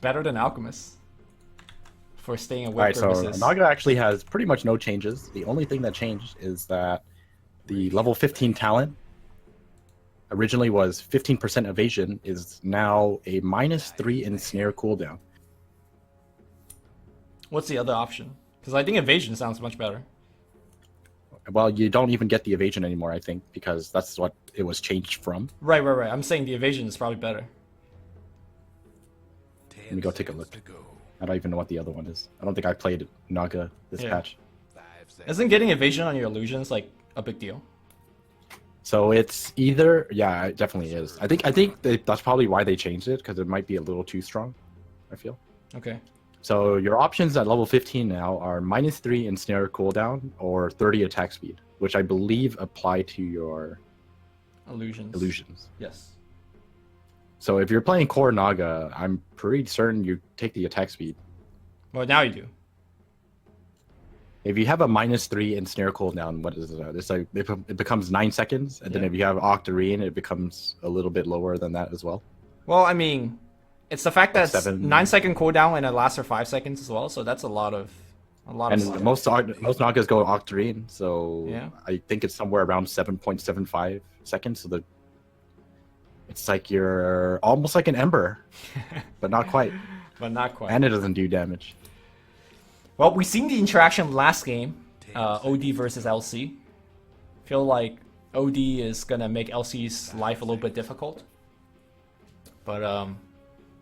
better than Alchemist for staying awake Alright, so purposes. Naga actually has pretty much no changes. The only thing that changed is that the level 15 talent originally was 15% evasion, is now a -3 ensnare cooldown. What's the other option? Because I think evasion sounds much better. Well, you don't even get the evasion anymore, I think, because that's what it was changed from. Right. I'm saying the evasion is probably better. Let me go take a look. I don't even know what the other one is. I don't think I played Naga this patch. Isn't getting evasion on your illusions like a big deal? So it's either, yeah, it definitely is. I think that's probably why they changed it, because it might be a little too strong, I feel. Okay. So your options at level 15 now are -3 ensnare cooldown or 30 attack speed, which I believe apply to your illusions. Yes. So if you're playing core Naga, I'm pretty certain you take the attack speed. Well, now you do. If you have a -3 ensnare cooldown, what is it? It's like it becomes 9 seconds, and then if you have Octarine, it becomes a little bit lower than that as well. Well, I mean, it's the fact that it's 7. 9-second cooldown and it lasts for 5 seconds as well. So that's a lot of. And most Nagas go Octarine, so yeah. I think it's somewhere around 7.75 seconds. So it's like you're almost like an Ember, but not quite. But not quite. And it doesn't do damage. Well, we seen the interaction last game, OD versus LC. Feel like OD is gonna make LC's life a little bit difficult. But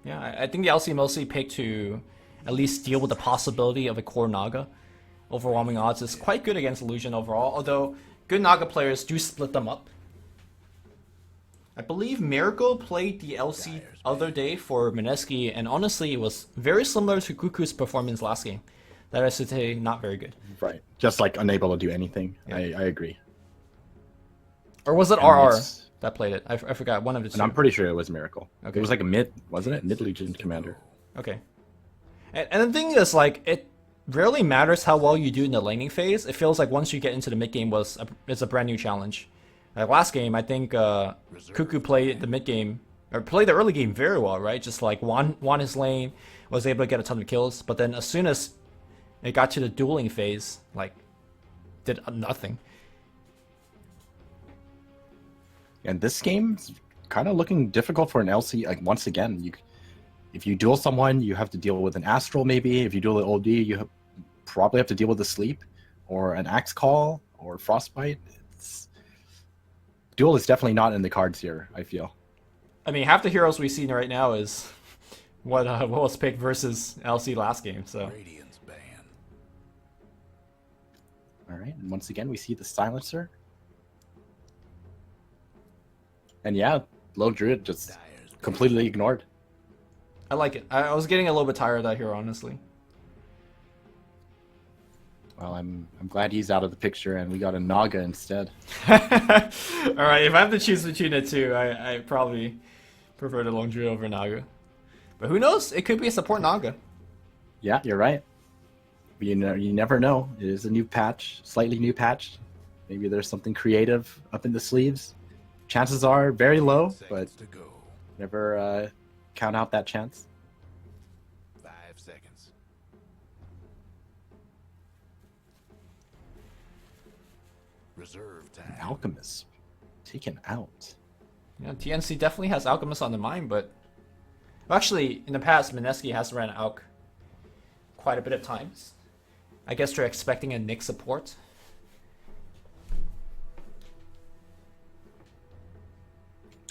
yeah, I think the LC mostly picked to at least deal with the possibility of a core Naga. Overwhelming odds is quite good against Illusion overall, although good Naga players do split them up. I believe Miracle played the LC other day for Mineski, and honestly, it was very similar to Cuckoo's performance last game. That is to say, not very good. Right. Just like unable to do anything. Yeah. I agree. Or was it RR that played it? I forgot. One of the two. And I'm pretty sure it was Miracle. Okay. It was like a mid, wasn't it? Mid Legion Commander. Okay. And the thing is, like, it rarely matters how well you do in the laning phase. It feels like once you get into the mid game, it's a brand new challenge. Like last game, I think Cuckoo played the mid game, or played the early game very well, right? Just like won his lane, was able to get a ton of kills. But then as soon as it got to the dueling phase, like, did nothing. And this game's kind of looking difficult for an LC. Like, once again, if you duel someone, you have to deal with an Astral maybe. If you duel an OD, you probably have to deal with a Sleep, or an Axe Call, or Frostbite. Duel is definitely not in the cards here, I feel. I mean, half the heroes we've seen right now is what was picked versus LC last game, so... Alright, and once again, we see the Silencer. And yeah, Lone Druid just completely ignored. I like it. I was getting a little bit tired of that hero, honestly. Well, I'm glad he's out of the picture, and we got a Naga instead. Alright, if I have to choose between the two, I probably prefer the Lone Druid over Naga. But who knows? It could be a support Naga. Yeah, you're right. You never know. It is a new patch, slightly new patch. Maybe there's something creative up in the sleeves. Chances are very low, but never count out that chance. 5 seconds. Reserve time. Alchemist taken out. Yeah, TnC definitely has Alchemist on the mind, but... Actually, in the past, Mineski has ran Alch quite a bit of times. I guess they're expecting a Nyx support.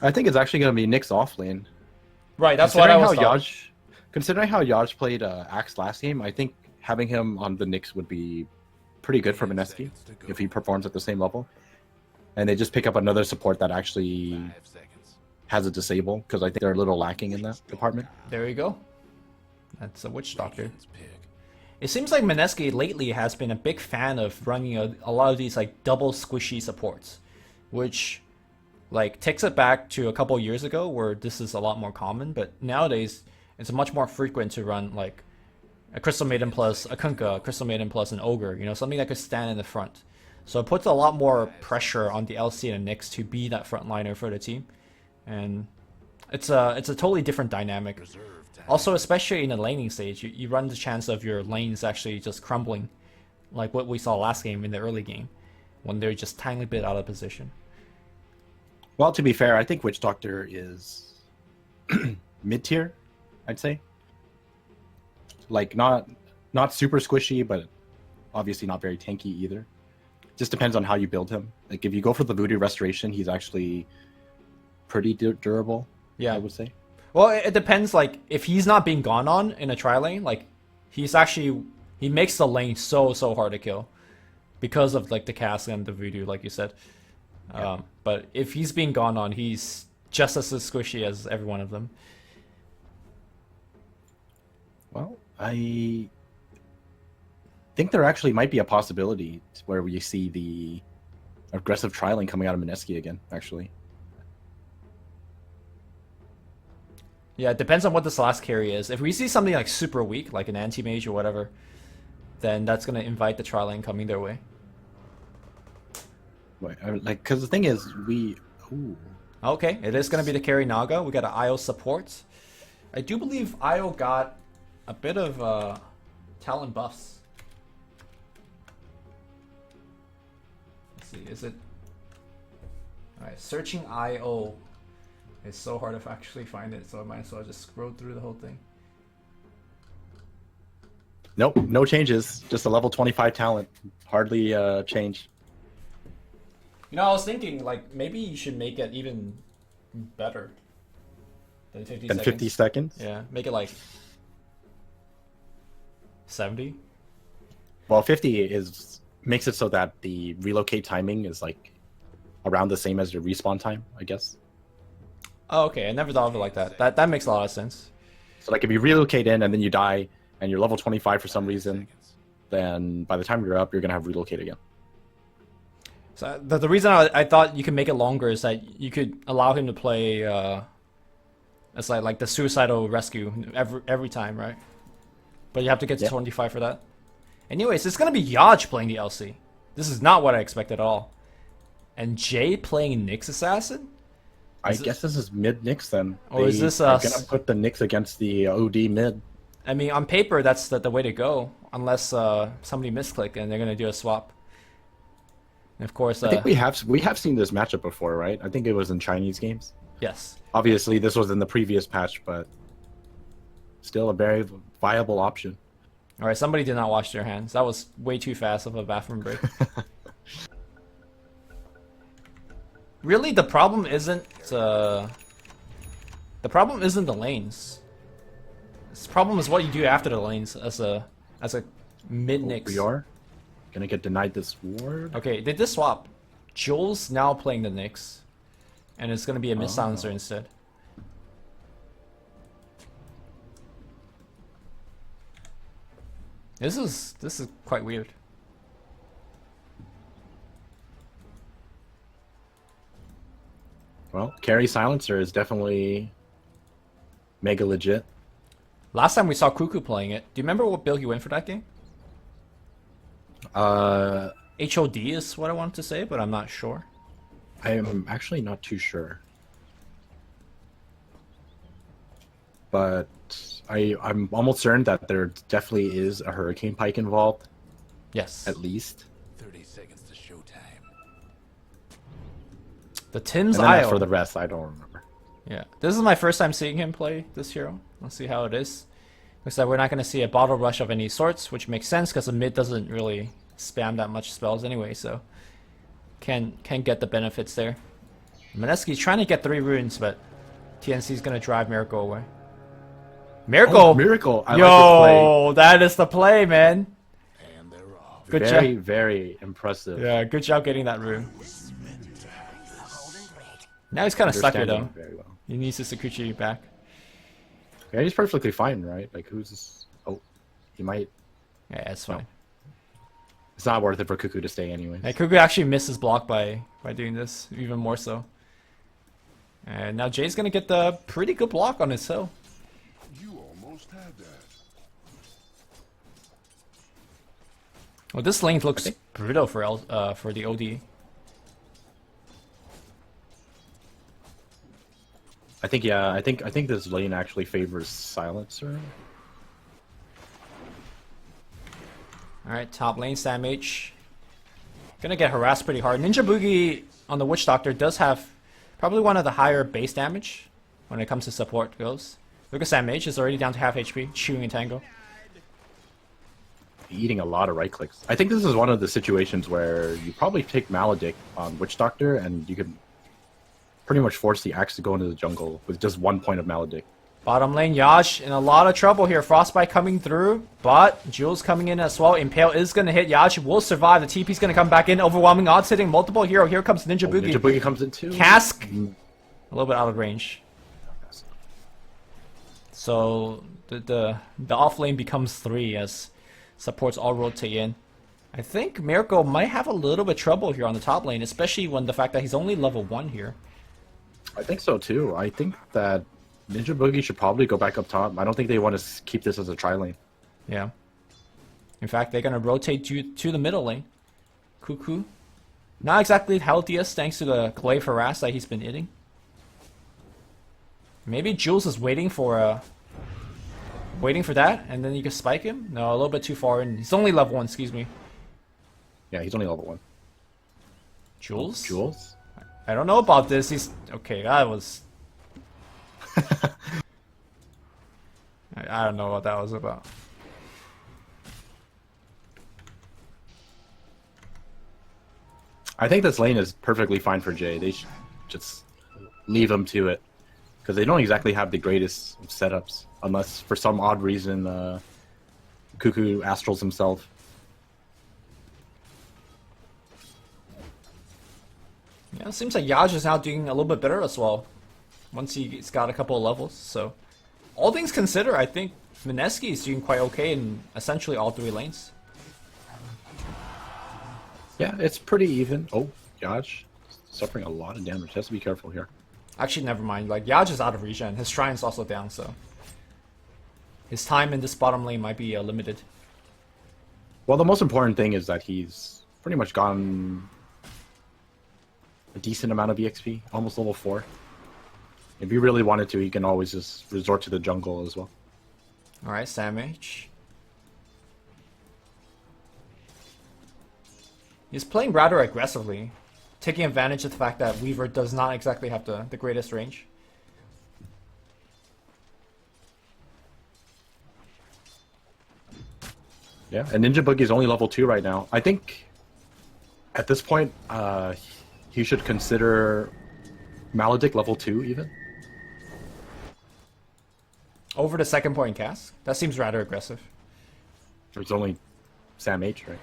I think it's actually going to be Nyx off lane. Right, that's what I was Considering how Yaj played Axe last game, I think having him on the Nyx would be pretty good for Mineski if he performs at the same level. And they just pick up another support that actually has a disable, because I think they're a little lacking in that department. There you go. That's a Witch Doctor. It seems like Mineski lately has been a big fan of running a lot of these like double squishy supports, which like takes it back to a couple years ago where this is a lot more common, but nowadays it's much more frequent to run like a Crystal Maiden plus a Kunkka, Crystal Maiden plus an Ogre, you know, something that could stand in the front. So it puts a lot more pressure on the LC and Nyx to be that frontliner for the team, and it's a totally different dynamic. Also, especially in the laning stage, you run the chance of your lanes actually just crumbling, like what we saw last game in the early game, when they're just tiny bit out of position. Well, to be fair, I think Witch Doctor is mid tier, I'd say. Like not super squishy, but obviously not very tanky either. Just depends on how you build him. Like if you go for the Voodoo Restoration, he's actually pretty durable. Yeah, I would say. Well, it depends. Like if he's not being gone on in a tri lane, like he makes the lane so hard to kill because of like the cast and the Voodoo, like you said. Yeah. But if he's being gone on, he's just as squishy as every one of them. Well, I think there actually might be a possibility where we see the aggressive trialing coming out of Mineski again, actually. Yeah, it depends on what this last carry is. If we see something like super weak, like an anti-mage or whatever, then that's going to invite the tri lane coming their way. Wait, like, because the thing is, ooh. Okay, it is going to be the carry Naga. We got an IO support. I do believe IO got a bit of talent buffs. Let's see, is it... Alright, searching IO. It's so hard to actually find it, so I might as well just scroll through the whole thing. Nope, no changes. Just a level 25 talent. Hardly changed. You know, I was thinking, like, maybe you should make it even better than 50 Than seconds. 50 seconds? Yeah, make it like 70. Well, 50 makes it so that the relocate timing is like around the same as your respawn time, I guess. Oh, okay, I never thought of it like that. That makes a lot of sense. So like if you relocate in and then you die and you're level 25 for some reason, then by the time you're up, you're gonna have relocate again. So the reason I thought you could make it longer is that you could allow him to play it's like the suicidal rescue every time, right? But you have to get to 25 for that. Anyways, it's gonna be Yaj playing the LC. This is not what I expected at all. And Jay playing Nyx Assassin? I guess this is mid Nyx then. Or is this gonna put the Nyx against the OD mid? I mean, on paper, that's the way to go, unless somebody misclick and they're gonna do a swap. And of course, I think we have seen this matchup before, right? I think it was in Chinese games. Yes. Obviously, this was in the previous patch, but still a very viable option. All right, somebody did not wash their hands. That was way too fast of a bathroom break. Really, the problem isn't the lanes. The problem is what you do after the lanes as a mid Nyx. We are gonna get denied this ward. Okay, they did swap. Joel's now playing the Nyx, and it's gonna be a mid silencer instead. This is quite weird. Well, carry silencer is definitely mega legit. Last time we saw Cuckoo playing it. Do you remember what build he went for that game? HOD is what I wanted to say, but I'm not sure. I am actually not too sure. But I'm almost certain that there definitely is a Hurricane Pike involved. Yes. At least. 30 seconds to showtime. The Tim's And then as IO. for the rest, I don't remember. Yeah. This is my first time seeing him play this hero. Let's see how it is. Looks like we're not going to see a bottle rush of any sorts, which makes sense because the mid doesn't really spam that much spells anyway, so can get the benefits there. Mineski's trying to get 3 runes, but TnC's going to drive Miracle away. Miracle! Oh, Miracle! I Yo, like this play. that is the play, man. And they're off. Good Very, job. very impressive. Yeah, good job getting that rune. Now he's kind of stuck here, though. Understanding very well. He needs his Sakuchi back. Yeah, he's perfectly fine, right? Like, who's this? Oh, he might. Yeah, that's fine. It's not worth it for Cuckoo to stay anyway. Hey, Kuku actually missed his block by doing this, even more so. And now Jay's gonna get the pretty good block on his hill. You almost had that. Well, this lane looks brutal for for the OD. I think yeah. I think this lane actually favors Silencer. Alright, top lane, Sam H. Gonna get harassed pretty hard. Ninja Boogie on the Witch Doctor does have probably one of the higher base damage when it comes to support goes. Look at Sam H, is already down to half HP, chewing a tango. Eating a lot of right clicks. I think this is one of the situations where you probably take Maledict on Witch Doctor and you can pretty much force the Axe to go into the jungle with just 1 point of Maledict. Bottom lane, Yash in a lot of trouble here. Frostbite coming through, but Jules coming in as well. Impale is going to hit. Yash will survive. The TP's going to come back in. Overwhelming odds hitting multiple hero. Here comes Ninja Boogie. Ninja Boogie comes in too. Cask, a little bit out of range. So the off lane becomes 3 as supports all rotate in. I think Miracle might have a little bit trouble here on the top lane, especially when the fact that he's only level 1 here. I think so too. I think that Ninja Boogie should probably go back up top. I don't think they want to keep this as a tri lane. Yeah. In fact, they're going to rotate to the middle lane. Cuckoo. Not exactly the healthiest thanks to the Glaive Harass that he's been hitting. Maybe Jules is waiting for that, and then you can spike him? No, a little bit too far in. He's only level 1, excuse me. Yeah, he's only level 1. Jules? Jules? I don't know about this. He's... Okay, that was... I don't know what that was about. I think this lane is perfectly fine for Jay. They should just leave him to it. Because they don't exactly have the greatest of setups. Unless, for some odd reason, Cuckoo astrals himself. Yeah, it seems like Yaj is now doing a little bit better as well. Once he's got a couple of levels, so... All things considered, I think Mineski is doing quite okay in essentially all 3 lanes. Yeah, it's pretty even. Oh, Yaj suffering a lot of damage. Has to be careful here. Actually, never mind. Like, Yaj is out of regen. His Shrine's also down, so... His time in this bottom lane might be limited. Well, the most important thing is that he's pretty much gotten a decent amount of EXP. Almost level 4. If he really wanted to, he can always just resort to the jungle as well. Alright, Sam H. He's playing rather aggressively, taking advantage of the fact that Weaver does not exactly have the greatest range. Yeah, and Ninja Boogie is only level 2 right now. I think at this point, he should consider Maledict level 2 even. Over the second point cast? That seems rather aggressive. It's only Sam H, right?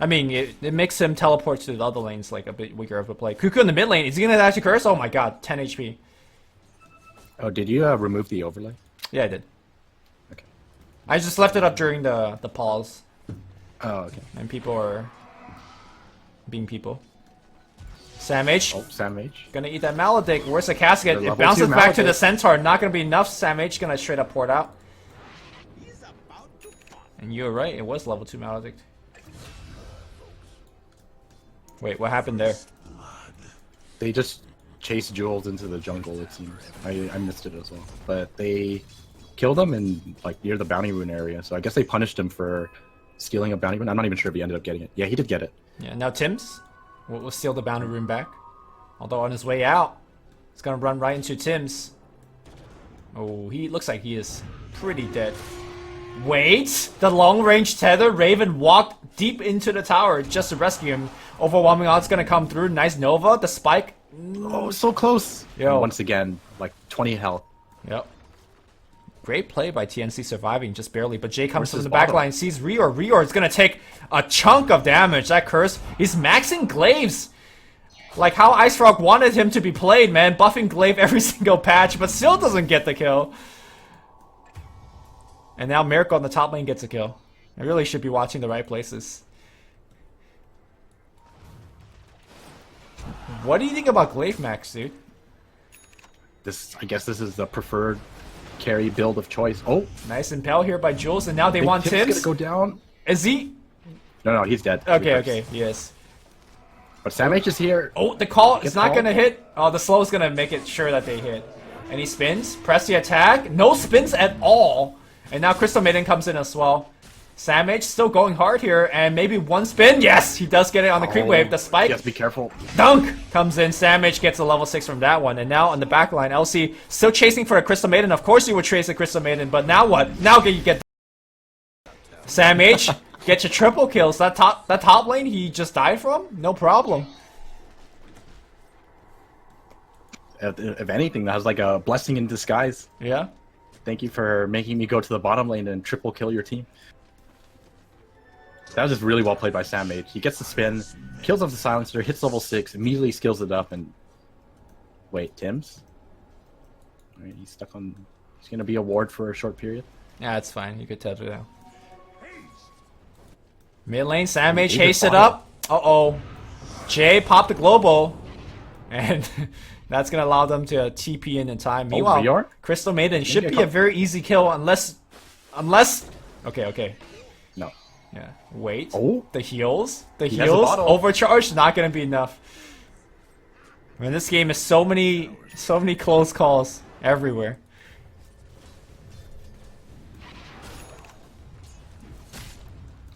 I mean, it makes him teleport to the other lanes like a bit weaker of a play. Cuckoo in the mid lane, is he gonna dash a curse? Oh my god, 10 HP. Oh, did you remove the overlay? Yeah, I did. Okay. I just left it up during the pause. Oh, okay. And people are being people. Sam H. Oh, Sam H. Gonna eat that Maledict. Where's the casket? The It level bounces 2 back to the Maledict. Centaur. Not gonna be enough. Sam H gonna straight up port out. And you're right, it was level 2 Maledict. Wait, what happened there? They just chased Jules into the jungle, it seems. I missed it as well. But they killed him in, like, near the bounty rune area. So I guess they punished him for stealing a bounty rune. I'm not even sure if he ended up getting it. Yeah, he did get it. Yeah, now Tim's will steal the bounty rune back. Although on his way out, he's gonna run right into Tim's. Oh, he looks like he is pretty dead. Wait! The long-range tether Raven walked deep into the tower just to rescue him. Overwhelming odds gonna come through. Nice Nova. The spike. Oh, so close. Yo. And once again, like 20 health. Yep. Great play by TnC surviving, just barely. But Jay comes from Versus the back bottom. line, sees Rior. Rior is gonna take a chunk of damage. That curse. He's maxing Glaives. Like how Ice Frog wanted him to be played, man. Buffing Glaive every single patch, but still doesn't get the kill. And now Miracle on the top lane gets a kill. I really should be watching the right places. What do you think about Glaive Max, dude? I guess this is the preferred carry build of choice. Oh, Nice impel here by Jules, and now they think want Tim's Tim's. gonna go down. Is he? No, he's dead. Okay, okay, yes. But Sam H is here. Oh, the call is Gets not called. gonna hit. Oh, the slow is gonna make it sure that they hit. And he spins. Press the attack. No spins at all. And now Crystal Maiden comes in as well. Samage still going hard here, and maybe one spin. Yes, he does get it on the creep wave. The spike. Yes, be careful. Dunk comes in. Samage gets a level 6 from that one. And now on the back line, LC still chasing for a Crystal Maiden. Of course you would chase a Crystal Maiden, but now what? Now you get Samage gets your triple kills. That top lane he just died from? No problem. If anything, that was like a blessing in disguise. Yeah. Thank you for making me go to the bottom lane and triple kill your team. That was just really well played by Samage. He gets the spin, kills off the silencer, hits level 6, immediately skills it up, and... Wait, Tim's? Alright, he's stuck on... He's gonna be a ward for a short period. Yeah, it's fine. You could tether now. Mid lane, Samage haste it up. Uh-oh. Jay popped the global. And that's gonna allow them to TP in time. Meanwhile, Rior? Crystal Maiden should be a very easy kill unless... Okay. No. Yeah. Wait. Oh. The heals. The He has a heals. bottle. Overcharge. Not gonna be enough. I mean, this game is so many close calls everywhere.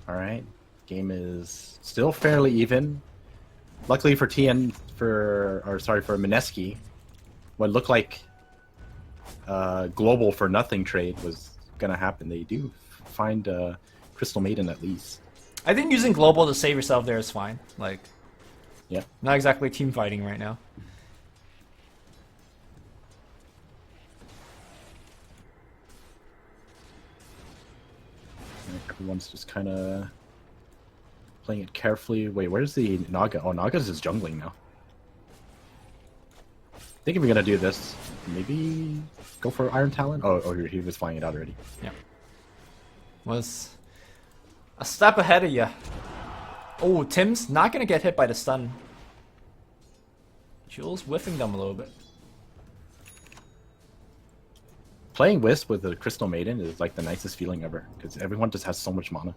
Alright. Game is still fairly even. Luckily for Mineski, what looked like global for nothing trade was gonna happen. They do find Crystal Maiden at least. I think using global to save yourself there is fine. Like, Yeah. not exactly team fighting right now. Everyone's just kind of playing it carefully. Wait, where's the Naga? Oh, Naga's just jungling now. I think if we're gonna do this, maybe go for Iron Talon. Oh, he was flying it out already. Yeah. Was a step ahead of you. Oh, Tim's not gonna get hit by the stun. Jules whiffing them a little bit. Playing Wisp with the Crystal Maiden is like the nicest feeling ever, because everyone just has so much mana.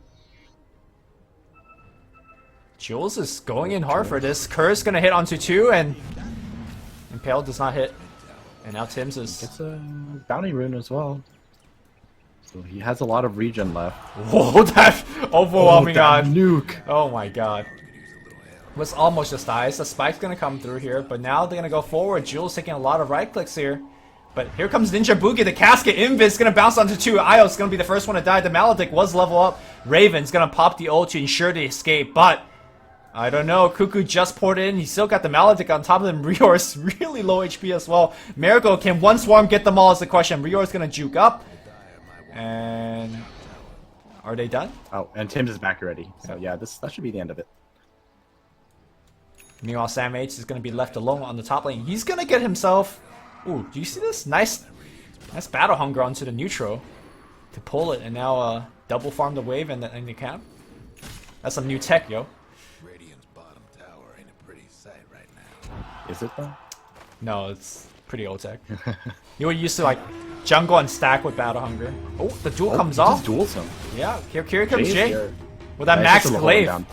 Jules is going in hard for this. Curse gonna hit onto 2, and Impale does not hit. And now Tim's is... Gets a bounty rune as well. So he has a lot of regen left. Whoa, that overwhelming that on. nuke! Oh my god. Was almost just dies. The spike's gonna come through here, but now they're gonna go forward. Jules taking a lot of right clicks here. But here comes Ninja Boogie, the casket. Invis gonna bounce onto 2. Io's gonna be the first one to die. The Maledict was level up. Raven's gonna pop the ult to ensure the escape, but I don't know. Cuckoo just poured in. He still got the Maledict on top of him. Rior's really low HP as well. Miracle, can one swarm get them all is the question. Rior's gonna juke up. And are they done? Oh, and Tim's is back already. So yeah, that should be the end of it. Meanwhile, Sam H is gonna be left alone on the top lane. He's gonna get himself... Ooh, do you see this? Nice battle hunger onto the neutral to pull it, and now double farm the wave and the camp. That's some new tech, yo. Radiant's bottom tower ain't a pretty sight right now. Is it though? No, it's pretty old tech. You were used to like jungle and stack with battle hunger. Oh, the duel comes he off. just duels him. Yeah, here comes Jay's Jay here. with that Yeah, max it's just a glaive. down.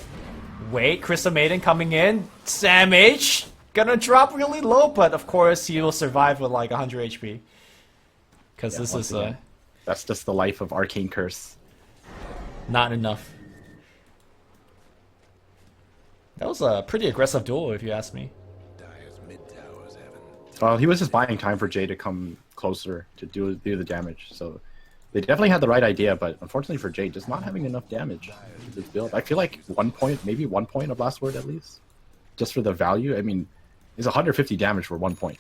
Wait, Crystal Maiden coming in. Sam H gonna drop really low, but of course he will survive with like 100 HP. Because this once is again, that's just the life of Arcane Curse. not enough. That was a pretty aggressive duel, if you ask me. Dire's mid towers haven't. Well, he was just buying time for Jay to come closer to do the damage. So they definitely had the right idea, but unfortunately for Jay, just not having enough damage with this build. I feel like 1 point, maybe 1 point of Last Word at least, just for the value. I mean, it's 150 damage for 1 point.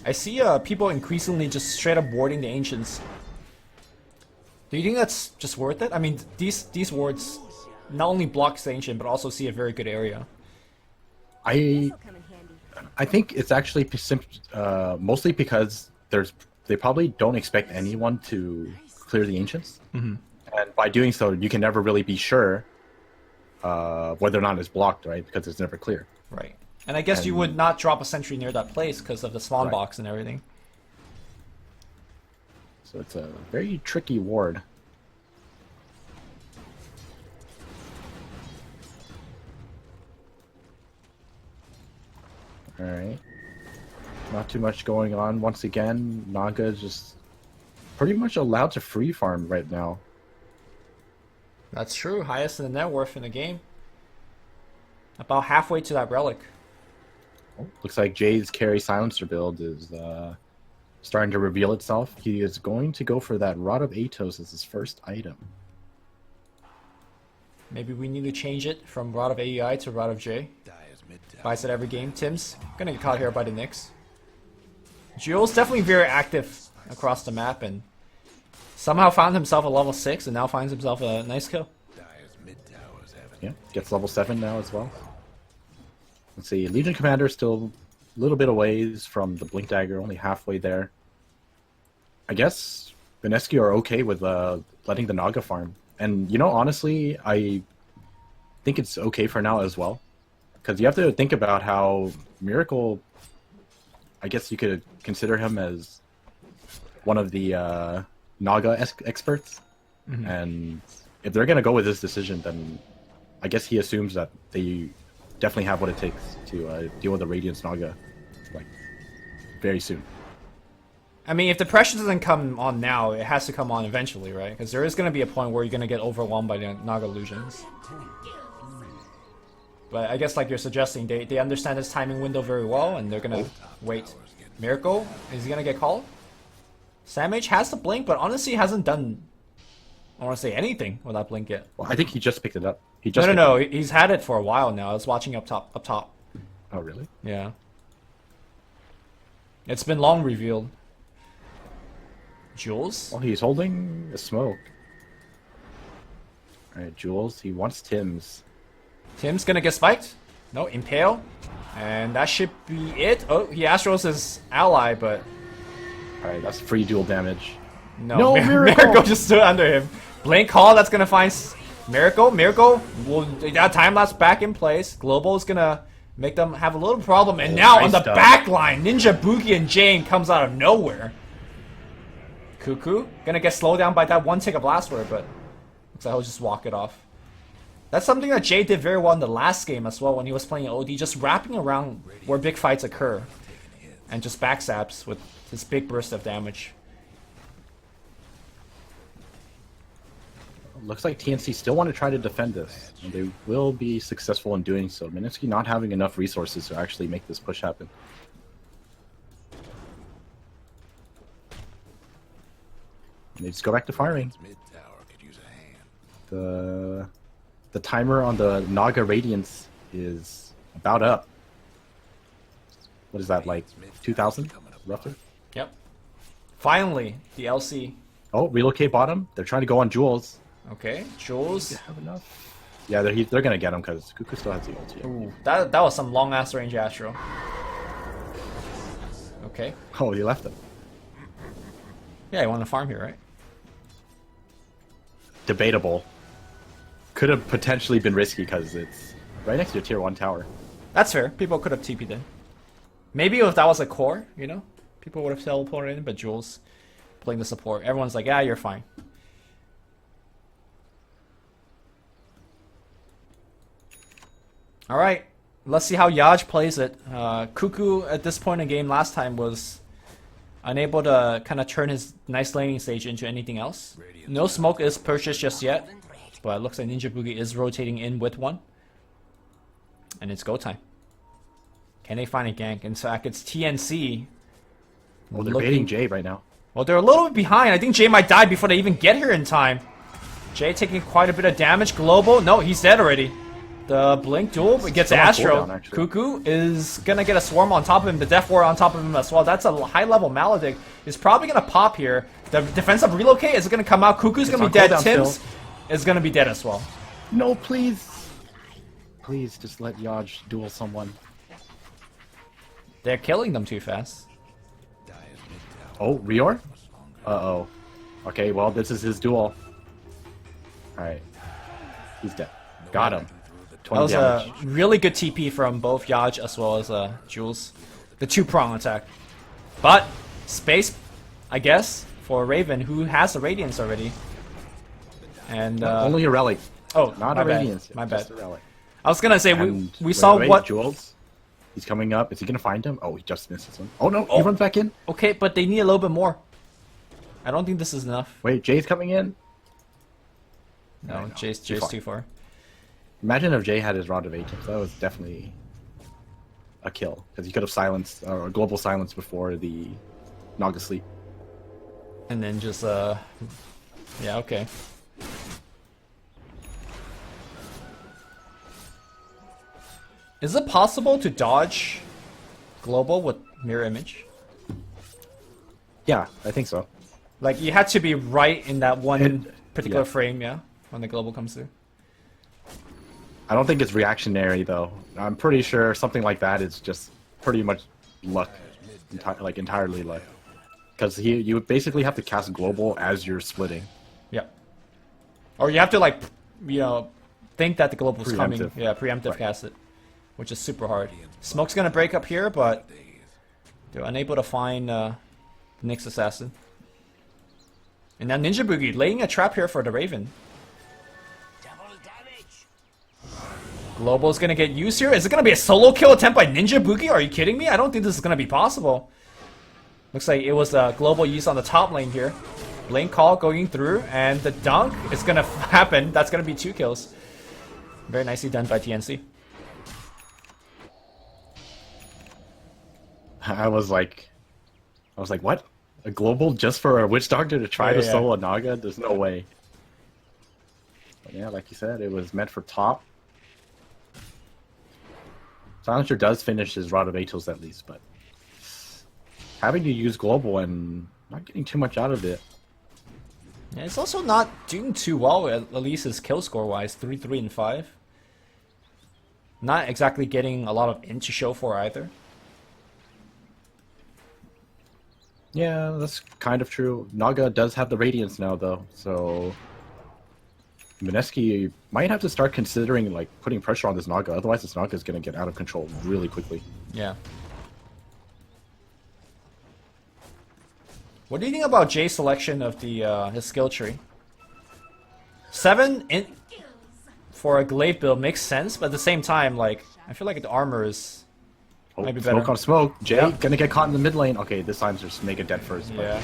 I see people increasingly just straight up warding the Ancients. Do you think that's just worth it? I mean, these wards not only blocks the Ancient, but also see a very good area. I think it's actually mostly because they probably don't expect anyone to clear the Ancients. Mm-hmm. And by doing so, you can never really be sure whether or not it's blocked, right? Because it's never clear. Right. And I guess you would not drop a sentry near that place because of the spawn box and everything. So it's a very tricky ward. Alright. Not too much going on. Once again, Naga is just pretty much allowed to free farm right now. That's true. Highest in the net worth in the game. About halfway to that relic. Oh, looks like Jay's carry silencer build is starting to reveal itself. He is going to go for that Rod of Atos as his first item. Maybe we need to change it from Rod of AEI to Rod of J. Buys it every game. Tim's gonna get caught here by the Knicks. Jules definitely very active across the map and somehow found himself a level 6 and now finds himself a nice kill. Yeah, gets level 7 now as well. Let's see, Legion Commander still a little bit away from the Blink Dagger, only halfway there. I guess Mineski are okay with letting the Naga farm. And, you know, honestly, I think it's okay for now as well. Because you have to think about how Miracle, I guess you could consider him as one of the Naga experts. Mm-hmm. And if they're going to go with this decision, then I guess he assumes that they definitely have what it takes to deal with the Radiance Naga, like, very soon. I mean, if the pressure doesn't come on now, it has to come on eventually, right? Because there is going to be a point where you're going to get overwhelmed by the Naga illusions. But I guess like you're suggesting, they understand this timing window very well, and they're going to wait. Miracle, is he going to get called? Samage has the blink, but honestly hasn't done, I want to say, anything with that blink yet. Well, I think he just picked it up. He just No, he's had it for a while now. I was watching up top. Oh, really? Yeah. It's been long revealed. Jules? Well, he's holding a smoke. Alright, Jules, he wants Tim's. Tim's gonna get spiked. No, Impale. And that should be it. Oh, he Astros his ally, but... Alright, that's free dual damage. No, Miracle just stood under him. Blink Call, that's gonna find Miracle. Miracle will that time lapse back in place. Global is gonna make them have a little problem. And now on the back line, Ninja Boogie and Jane comes out of nowhere. Cuckoo gonna get slowed down by that one tick of blast word, but looks like he'll just walk it off. That's something that Jay did very well in the last game as well when he was playing OD, just wrapping around where big fights occur and just backstabs with this big burst of damage. Looks like TnC still want to try to defend this, and they will be successful in doing so. Mineski not having enough resources to actually make this push happen. And they just go back to firing. The timer on the Naga Radiance is about up. What is that, like 2,000 roughly? Yep. Finally, the LC. Oh, relocate bottom. They're trying to go on Jules. Okay, Jules. Have enough? Yeah, they're gonna get him because Cuckoo still has the ulti. Ooh, that was some long ass range Astro. Okay. Oh, he left him. Yeah, you want to farm here, right? Debatable. Could have potentially been risky because it's right next to your tier 1 tower. That's fair. People could have TP'd in. Maybe if that was a core, you know, people would have teleported in, but Jules playing the support. Everyone's like, yeah, you're fine. Alright, let's see how Yaj plays it. Cuckoo at this point in the game last time was unable to kind of turn his nice laning stage into anything else. No smoke is purchased just yet, but it looks like Ninja Boogie is rotating in with one. And it's go time. Can they find a gank? In fact, it's TnC. Well, they're baiting Jay right now. Well, they're a little bit behind. I think Jay might die before they even get here in time. Jay taking quite a bit of damage. Global. No, he's dead already. The Blink duel gets Astro. Cuckoo is going to get a Swarm on top of him. The Death Ward on top of him as well. That's a high-level Maledict. Is probably going to pop here. The defensive relocate is going to come out. Cuckoo's going to be dead. Tim's is going to be dead as well. No, please. Please, just let Yaj duel someone. They're killing them too fast. Oh, Rior? Uh-oh. Okay, well, this is his duel. Alright. He's dead. Got him. That was a really good TP from both Yaj as well as Jules. The two-prong attack. But, space, I guess, for Raven, who has a Radiance already. And only a relic. Oh, not a Radiance. My bad. Just a relic. I was gonna say, we saw what... Jules? He's coming up. Is he gonna find him? Oh, he just misses him. Oh no, he runs back in. Okay, but they need a little bit more. I don't think this is enough. Wait, Jay's coming in. No, Jay's too far. Imagine if Jay had his Rod of Ages. That was definitely a kill because he could have silenced or global silence before the Naga sleep. And then just yeah, okay. Is it possible to dodge global with mirror image? Yeah, I think so. Like you had to be right in that one particular yeah. frame, yeah, when the global comes through. I don't think it's reactionary though. I'm pretty sure something like that is just pretty much luck, entirely luck. Because you basically have to cast global as you're splitting. Yeah. Or you have to like, you know, think that the global's coming. Preemptive. Yeah, preemptive Right. cast it, which is super hard. Smoke's gonna break up here, but they're unable to find Nyx assassin. And now Ninja Boogie laying a trap here for the Raven. Global's gonna get used here. Is it gonna be a solo kill attempt by Ninja Boogie? Are you kidding me? I don't think this is gonna be possible. Looks like it was a global use on the top lane here. Blink call going through, and the dunk is gonna happen. That's gonna be 2 kills. Very nicely done by TnC. I was like, what? A global just for a witch doctor to try to solo a Naga? There's no way. But yeah, like you said, it was meant for top. Silencer does finish his Rod of Atos at least, but having to use global and not getting too much out of it. Yeah, it's also not doing too well, at least his kill score wise. 3, 3, and 5. Not exactly getting a lot of int to show for either. Yeah, that's kind of true. Naga does have the Radiance now, though, so Mineski might have to start considering like putting pressure on this Naga. Otherwise, this Naga is going to get out of control really quickly. Yeah. What do you think about Jay's selection of the his skill tree? 7 int for a glaive build makes sense, but at the same time, like I feel like the armor is maybe better. Smoke on smoke. Jay Yeah. gonna get caught in the mid lane. Okay, this time just make it dead first. But Yeah.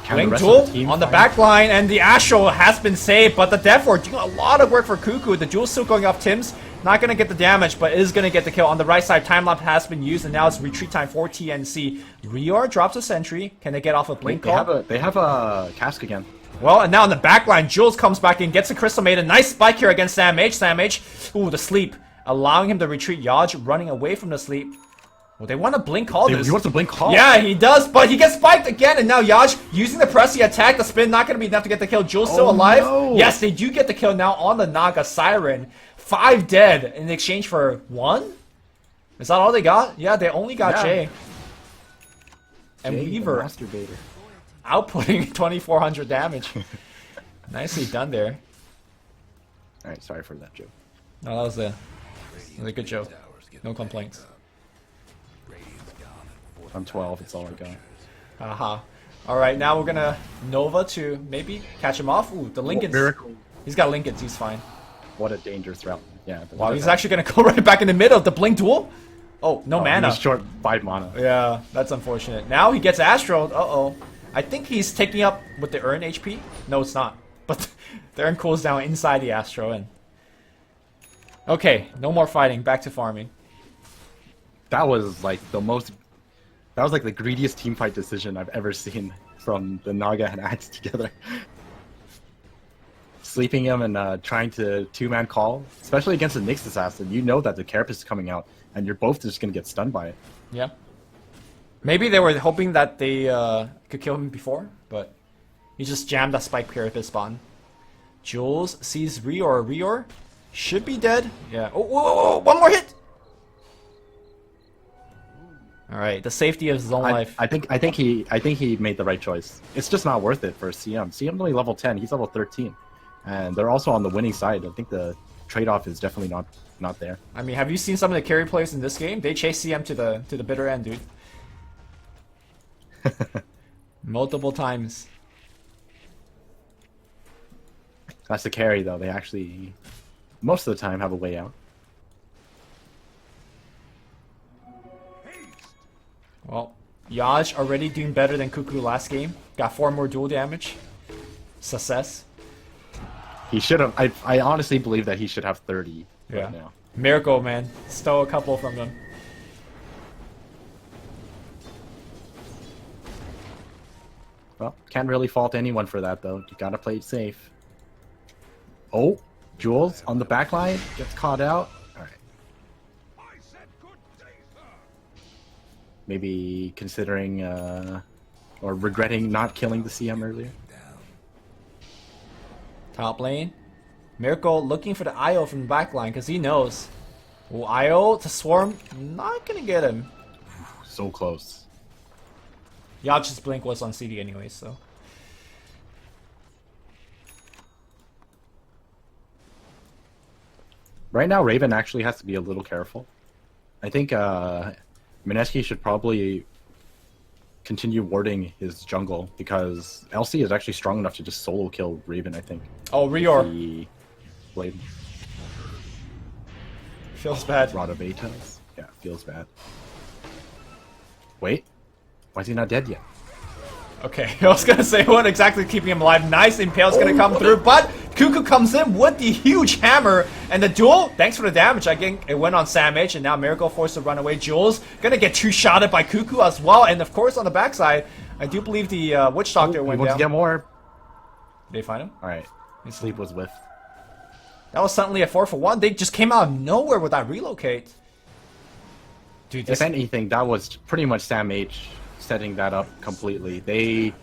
can the Blink rest duel of the team on the find- back line, and the Astral has been saved, but the Death Ward doing a lot of work for Cuckoo. The duel's still going off Tim's. Not going to get the damage, but is going to get the kill. On the right side, time lapse has been used, and now it's retreat time for TnC. Rior drops a sentry. Can they get off a blink They call? have a cask again. Well, and now on the back line, Jules comes back in, gets a Crystal Maiden. Nice spike here against Sam H. Sam H. Ooh, the sleep. Allowing him to retreat. Yaj running away from the sleep. Well, they want to blink call this. He wants to blink call. Yeah, he does, but he gets spiked again, and now Yaj using the press, the attack, the spin, not going to be enough to get the kill. Jules still alive. No. Yes, they do get the kill now on the Naga Siren. 5 dead in exchange for 1? Is that all they got? Yeah, they only got Yeah. Jay. And Jay, the Weaver masturbator. outputting 2400 damage. Nicely done there. Alright, sorry for that joke. No, that was a good joke. No complaints. I'm 12, it's all I got. Haha. Alright, now we're gonna Nova to maybe catch him off. Ooh, the Lincolns. Miracle. He's got Lincolns, he's fine. What a dangerous route. Yeah. Wow, he's actually gonna go right back in the middle of the Blink duel. Oh, no mana. He's short 5 mana. Yeah, that's unfortunate. Now he gets Astro. Uh-oh. I think he's taking up with the Urn HP. No, it's not. But the Urn cools down inside the Astro. And okay, no more fighting. Back to farming. That was like the most... That was like the greediest teamfight decision I've ever seen from the Naga and Axe together. Sleeping him and trying to 2-man call, especially against a Nyx assassin. You know that the Carapace is coming out, and you're both just gonna get stunned by it. Yeah. Maybe they were hoping that they could kill him before, but he just jammed that Spike Carapace spawn. Jules sees Rior. Rior should be dead. Yeah. Oh, whoa, whoa, whoa, one more hit! Alright, the safety of his own life. I think he made the right choice. It's just not worth it for CM. CM's only level 10, he's level 13. And they're also on the winning side. I think the trade-off is definitely not there. I mean, have you seen some of the carry players in this game? They chase CM to the bitter end, dude. Multiple times. That's the carry though. They actually most of the time have a way out. Well, Yaj already doing better than Cuckoo last game. Got 4 more dual damage. Success. He should have. I honestly believe that he should have 30 Yeah. right now. Miracle, man. Stole a couple from them. Well, can't really fault anyone for that though. You gotta play it safe. Oh, Jules on the back line gets caught out. All right. Maybe considering or regretting not killing the CM earlier. Top lane. Miracle looking for the IO from the back line because he knows. Well, IO to Swarm, not gonna get him. So close. Yach's blink was on CD anyway, so. Right now, Raven actually has to be a little careful. I think Mineski should probably continue warding his jungle because LC is actually strong enough to just solo kill Raven, I think. Oh, Rior. The Blade Feels bad. Rod of Atos. Yeah, feels bad. Wait, why is he not dead yet? Okay, I was gonna say what exactly keeping him alive. Nice Impale's gonna come through, but Cuckoo comes in with the huge hammer and the duel. Thanks for the damage. I think it went on Sam H, and now Miracle forced to run away. Jules gonna get 2-shotted by Cuckoo as well, and of course on the backside, I do believe the Witch Doctor went He wants down. to get more. Did they find him? All right, his sleep was whiffed. That was suddenly a 4-for-1. They just came out of nowhere with that relocate. Dude, this If anything, that was pretty much Sam H setting that up completely.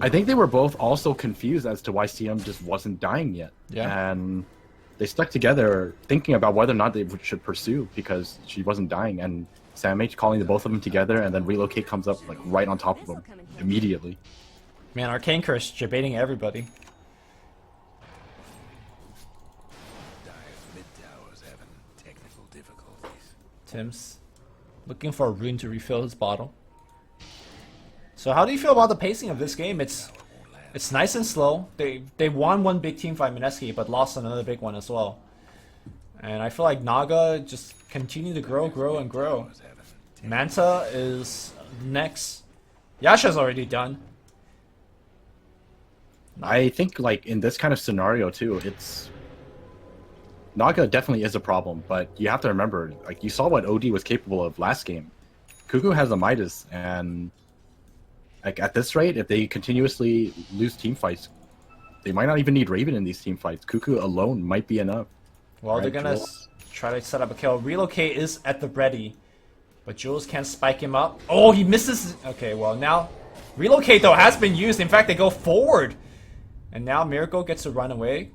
I think they were both also confused as to why CM just wasn't dying yet. Yeah. And they stuck together thinking about whether or not they should pursue because she wasn't dying. And Sam H calling the both of them together, and then relocate comes up like right on top of them immediately. Man, Arcane Curse debating everybody. Mid tower's having technical difficulties. Tim's looking for a rune to refill his bottle. So how do you feel about the pacing of this game? It's nice and slow. They won one big team fight Mineski, but lost another big one as well. And I feel like Naga just continue to grow and grow. Manta is next. Yasha's already done. I think like in this kind of scenario too, it's Naga definitely is a problem, but you have to remember, like you saw what OD was capable of last game. Cuckoo has a Midas, and like at this rate, if they continuously lose team fights, they might not even need Raven in these team fights. Cuckoo alone might be enough. Well, Right, they're gonna Jules? try to set up a kill. Relocate is at the ready, but Jules can't spike him up. Oh, he misses. Okay, well now, relocate though has been used. In fact, they go forward, and now Miracle gets to run away.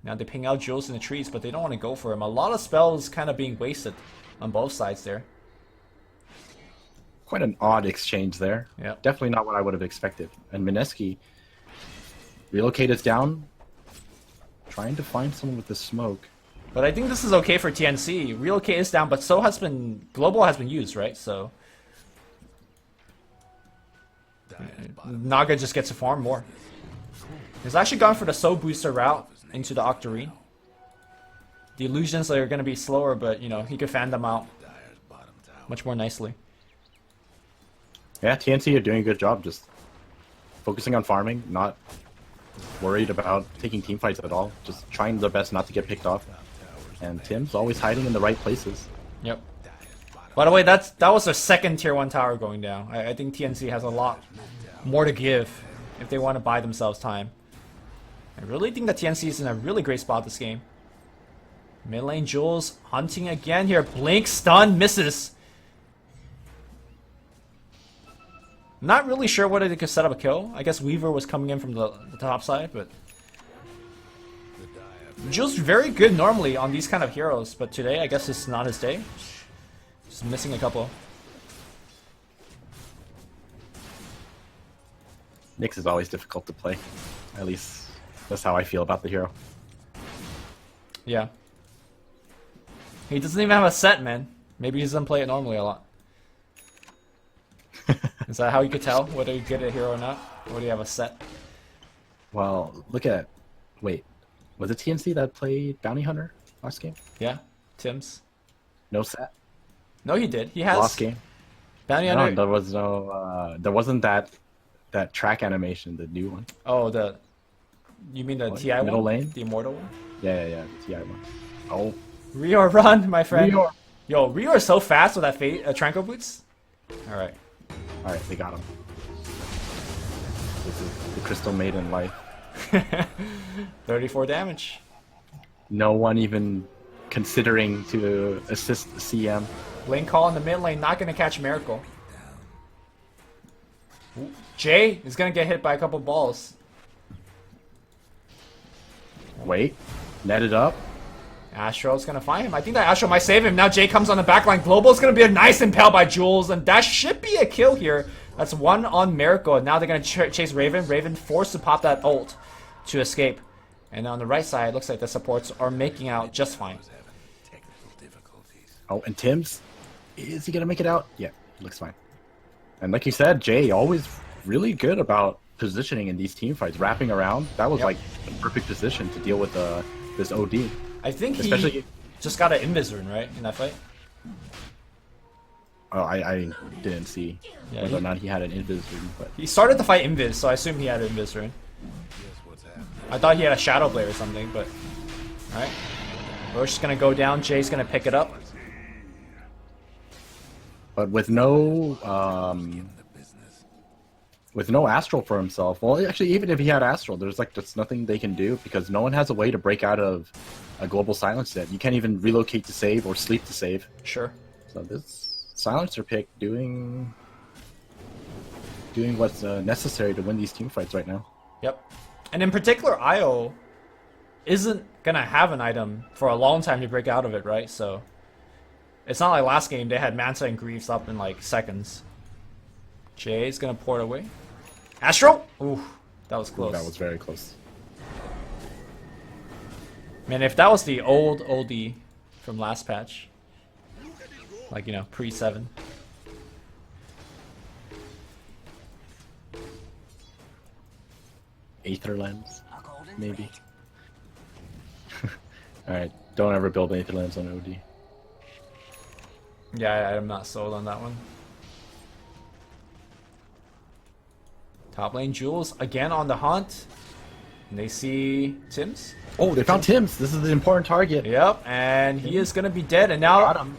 Now they ping out Jules in the trees, but they don't want to go for him. A lot of spells kind of being wasted on both sides there. Quite an odd exchange there. Yeah. Definitely not what I would have expected. And Mineski, relocate is down, trying to find someone with the smoke. But I think this is okay for TnC. Relocate is down, but so has been Global has been used, right? So Naga just gets to farm more. He's actually gone for the soul booster route into the Octarine. The illusions are going to be slower, but you know he could fan them out much more nicely. Yeah, TnC are doing a good job just focusing on farming, not worried about taking team fights at all, just trying their best not to get picked off. And Tim's always hiding in the right places. Yep. By the way, that was their second tier 1 tower going down. I think TnC has a lot more to give if they want to buy themselves time. I really think that TnC is in a really great spot this game. Mid lane Jules hunting again here. Blink, stun, misses. Not really sure whether they could set up a kill. I guess Weaver was coming in from the top side, but Jules very good normally on these kind of heroes, but today I guess it's not his day. Just missing a couple. Nyx is always difficult to play. At least that's how I feel about the hero. Yeah. He doesn't even have a set, man. Maybe he doesn't play it normally a lot. Is that how you could tell whether you get a hero or not? Or do you have a set? Well, look at... Wait. Was it TnC that played Bounty Hunter last game? Yeah, Tim's. No set? No, he did. He has. Last game? Bounty No, hunter. there was no. There wasn't that track animation, the new one. Oh, you mean the TI middle one? lane? The immortal one? Yeah, the TI one. Oh, Rior run, my friend. Rior. Yo, Rior is so fast with that Tranko boots. All right. All right, they got him. This is the Crystal Maiden life. 34 damage. No one even considering to assist the CM. Lane call in the mid lane, not gonna catch Miracle. Ooh, Jay is gonna get hit by a couple balls. Wait, net it up. Astro's gonna find him. I think that Astro might save him. Now Jay comes on the backline. Global's gonna be a nice impale by Jules, and that should be a kill here. That's one on Miracle. Now they're gonna chase Raven. Raven forced to pop that ult to escape. And on the right side, it looks like the supports are making out just fine. Oh, and Tim's, is he gonna make it out? Yeah, looks fine. And like you said, Jay always really good about positioning in these team fights, wrapping around. That was Yep. like the perfect position to deal with this OD. I think he Especially- just got an invis rune, right, in that fight? Oh, I didn't see Yeah, whether or not he had an invis, but He started the fight invis, so I assume he had an invis rune. I thought he had a shadow blade or something, but alright. Roche is gonna go down, Jay's gonna pick it up. but with no astral for himself. Well, actually, even if he had astral, there's like just nothing they can do because no one has a way to break out of a global silence set. You can't even relocate to save or sleep to save. Sure. So this silencer pick doing what's necessary to win these team fights right now. Yep. And in particular, Io isn't gonna have an item for a long time to break out of it, right? So it's not like last game they had Manta and Greaves up in like seconds. Jay's gonna pour it away. Astro? Ooh, that was close. That was very close. Man, if that was the old oldie from last patch, like, you know, pre-7. Aether lens, maybe. Alright, don't ever build Aether lens on OD. Yeah, I'm not sold on that one. Top lane Jules again on the hunt. And they see Tim's. Oh, they found Tim's. This is the important target. Yep, and he is gonna be dead. And now, Got him.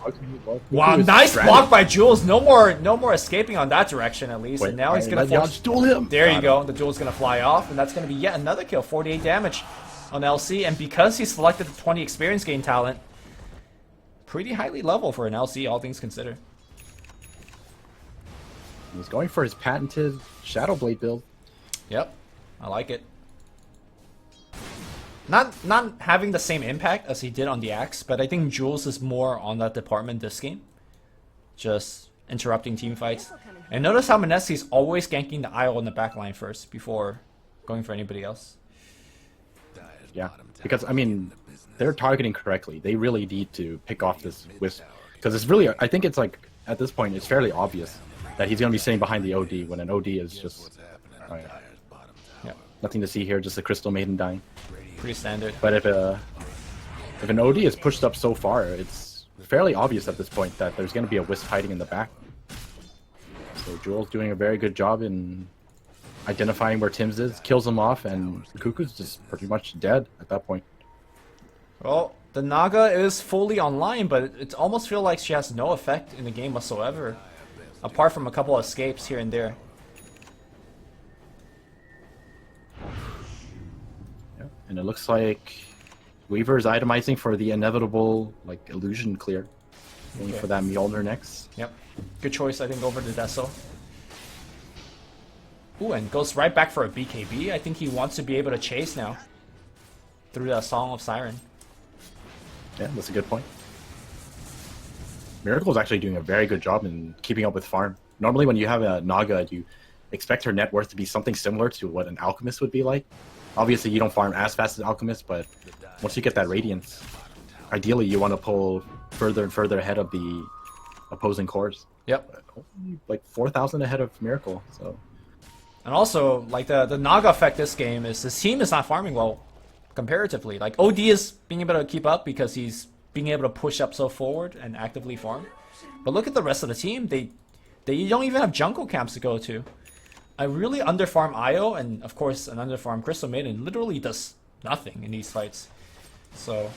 wow, nice block by Jules. No more escaping on that direction at least. Wait, and now he's gonna let Yaj force. duel him. There you Got go. him. The Jules gonna fly off, and that's gonna be yet another kill. 48 damage on LC, and because he selected the 20 experience gain talent, pretty highly level for an LC, all things considered. He's going for his patented Shadow Blade build. Yep, I like it. Not having the same impact as he did on the Axe, but I think Jules is more on that department this game. Just interrupting team fights. And notice how Mineski's always ganking the IO in the backline first before going for anybody else. Yeah, because I mean, they're targeting correctly. They really need to pick off this Wisp. Because it's really, I think it's like, at this point, it's fairly obvious that he's going to be sitting behind the OD when an OD is just... Right. Yeah, Nothing to see here, just a Crystal Maiden dying. pretty standard. But if an OD is pushed up so far, it's fairly obvious at this point that there's going to be a Wisp hiding in the back. So Joel's doing a very good job in identifying where Tim's is, kills him off, and Cuckoo's just pretty much dead at that point. Well, the Naga is fully online, but it almost feels like she has no effect in the game whatsoever. Apart from a couple of escapes here and there. Yeah. And it looks like Weaver is itemizing for the inevitable like illusion clear. Going Okay. for that Mjolnir next. Yep. Good choice, I think, over the Deso. Ooh, and goes right back for a BKB. I think he wants to be able to chase now. Through that Song of Siren. Yeah, that's a good point. Miracle is actually doing a very good job in keeping up with farm. Normally when you have a Naga, you expect her net worth to be something similar to what an Alchemist would be like. Obviously you don't farm as fast as Alchemist, but once you get that Radiance, ideally you want to pull further and further ahead of the opposing cores. Yep. Only like 4,000 ahead of Miracle, so... And also, like, the Naga effect this game is his team is not farming well, comparatively. Like, OD is being able to keep up because he's being able to push up so forward and actively farm. But look at the rest of the team. They They don't even have jungle camps to go to. A really underfarm Io and of course an underfarm Crystal Maiden literally does nothing in these fights. So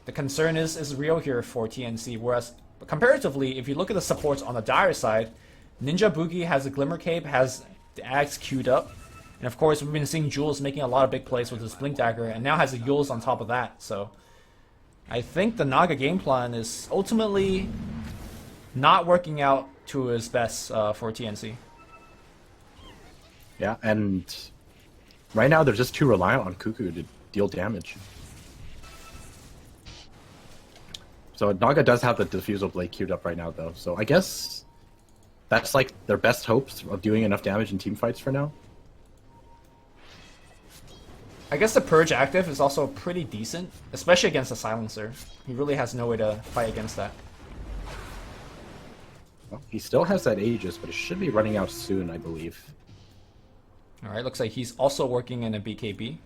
the concern is real here for TnC. Whereas comparatively, if you look at the supports on the Dire side, Ninja Boogie has a Glimmer Cape, has the Axe queued up, and of course we've been seeing Jules making a lot of big plays with his Blink Dagger, and now has a Yules on top of that. So I think the Naga game plan is ultimately not working out to his best for TnC. Yeah, and right now they're just too reliant on Cuckoo to deal damage. So Naga does have the Diffusal Blade queued up right now, though. So I guess that's like their best hopes of doing enough damage in team fights for now. I guess the Purge active is also pretty decent, especially against the Silencer. He really has no way to fight against that. Well, he still has that Aegis, but it should be running out soon, I believe. Alright, looks like he's also working in a BKB.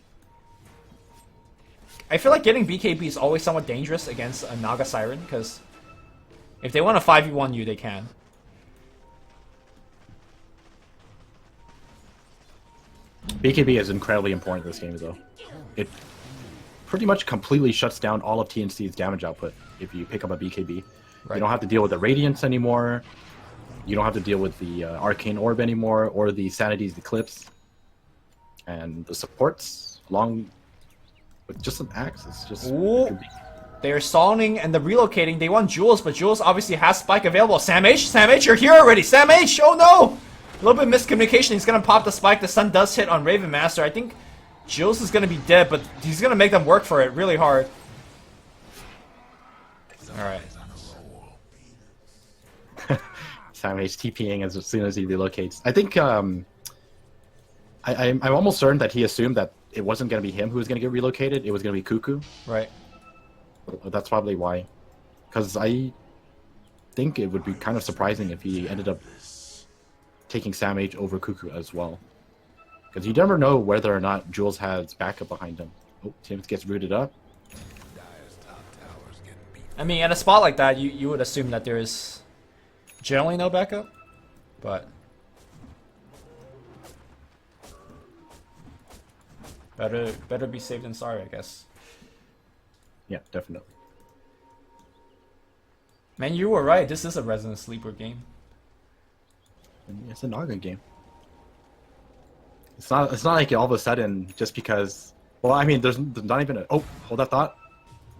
I feel like getting BKB is always somewhat dangerous against a Naga Siren, because if they want to 5v1 you, they can. BKB is incredibly important in this game, though. It pretty much completely shuts down all of TnC's damage output if you pick up a BKB. Right. You don't have to deal with the Radiance anymore. You don't have to deal with the Arcane Orb anymore, or the Sanity's Eclipse. And the supports, along with just an Axe, it's just... Ooh. They're stalling and they're relocating. They want Jules, but Jules obviously has Spike available. Sam H, you're here already. Sam H, oh no! A little bit of miscommunication. He's gonna pop the Spike. The stun does hit on Raven Master. I think Jules is gonna be dead, but he's gonna make them work for it really hard. Alright. Sam H TPing as soon as he relocates. I think I'm almost certain that he assumed that it wasn't going to be him who was going to get relocated. It was going to be Cuckoo. Right. That's probably why. Because I think it would be kind of surprising if he ended up taking Sam H over Cuckoo as well. Because you never know whether or not Jules has backup behind him. Oh, Tim gets rooted up. I mean, at a spot like that, you would assume that there is generally no backup, but better be safe than sorry, I guess. Yeah, definitely. Man, you were right. This is a Resident Sleeper game. It's a Naga game. It's not like all of a sudden just because. Well, I mean, there's not even a. Oh, hold that thought.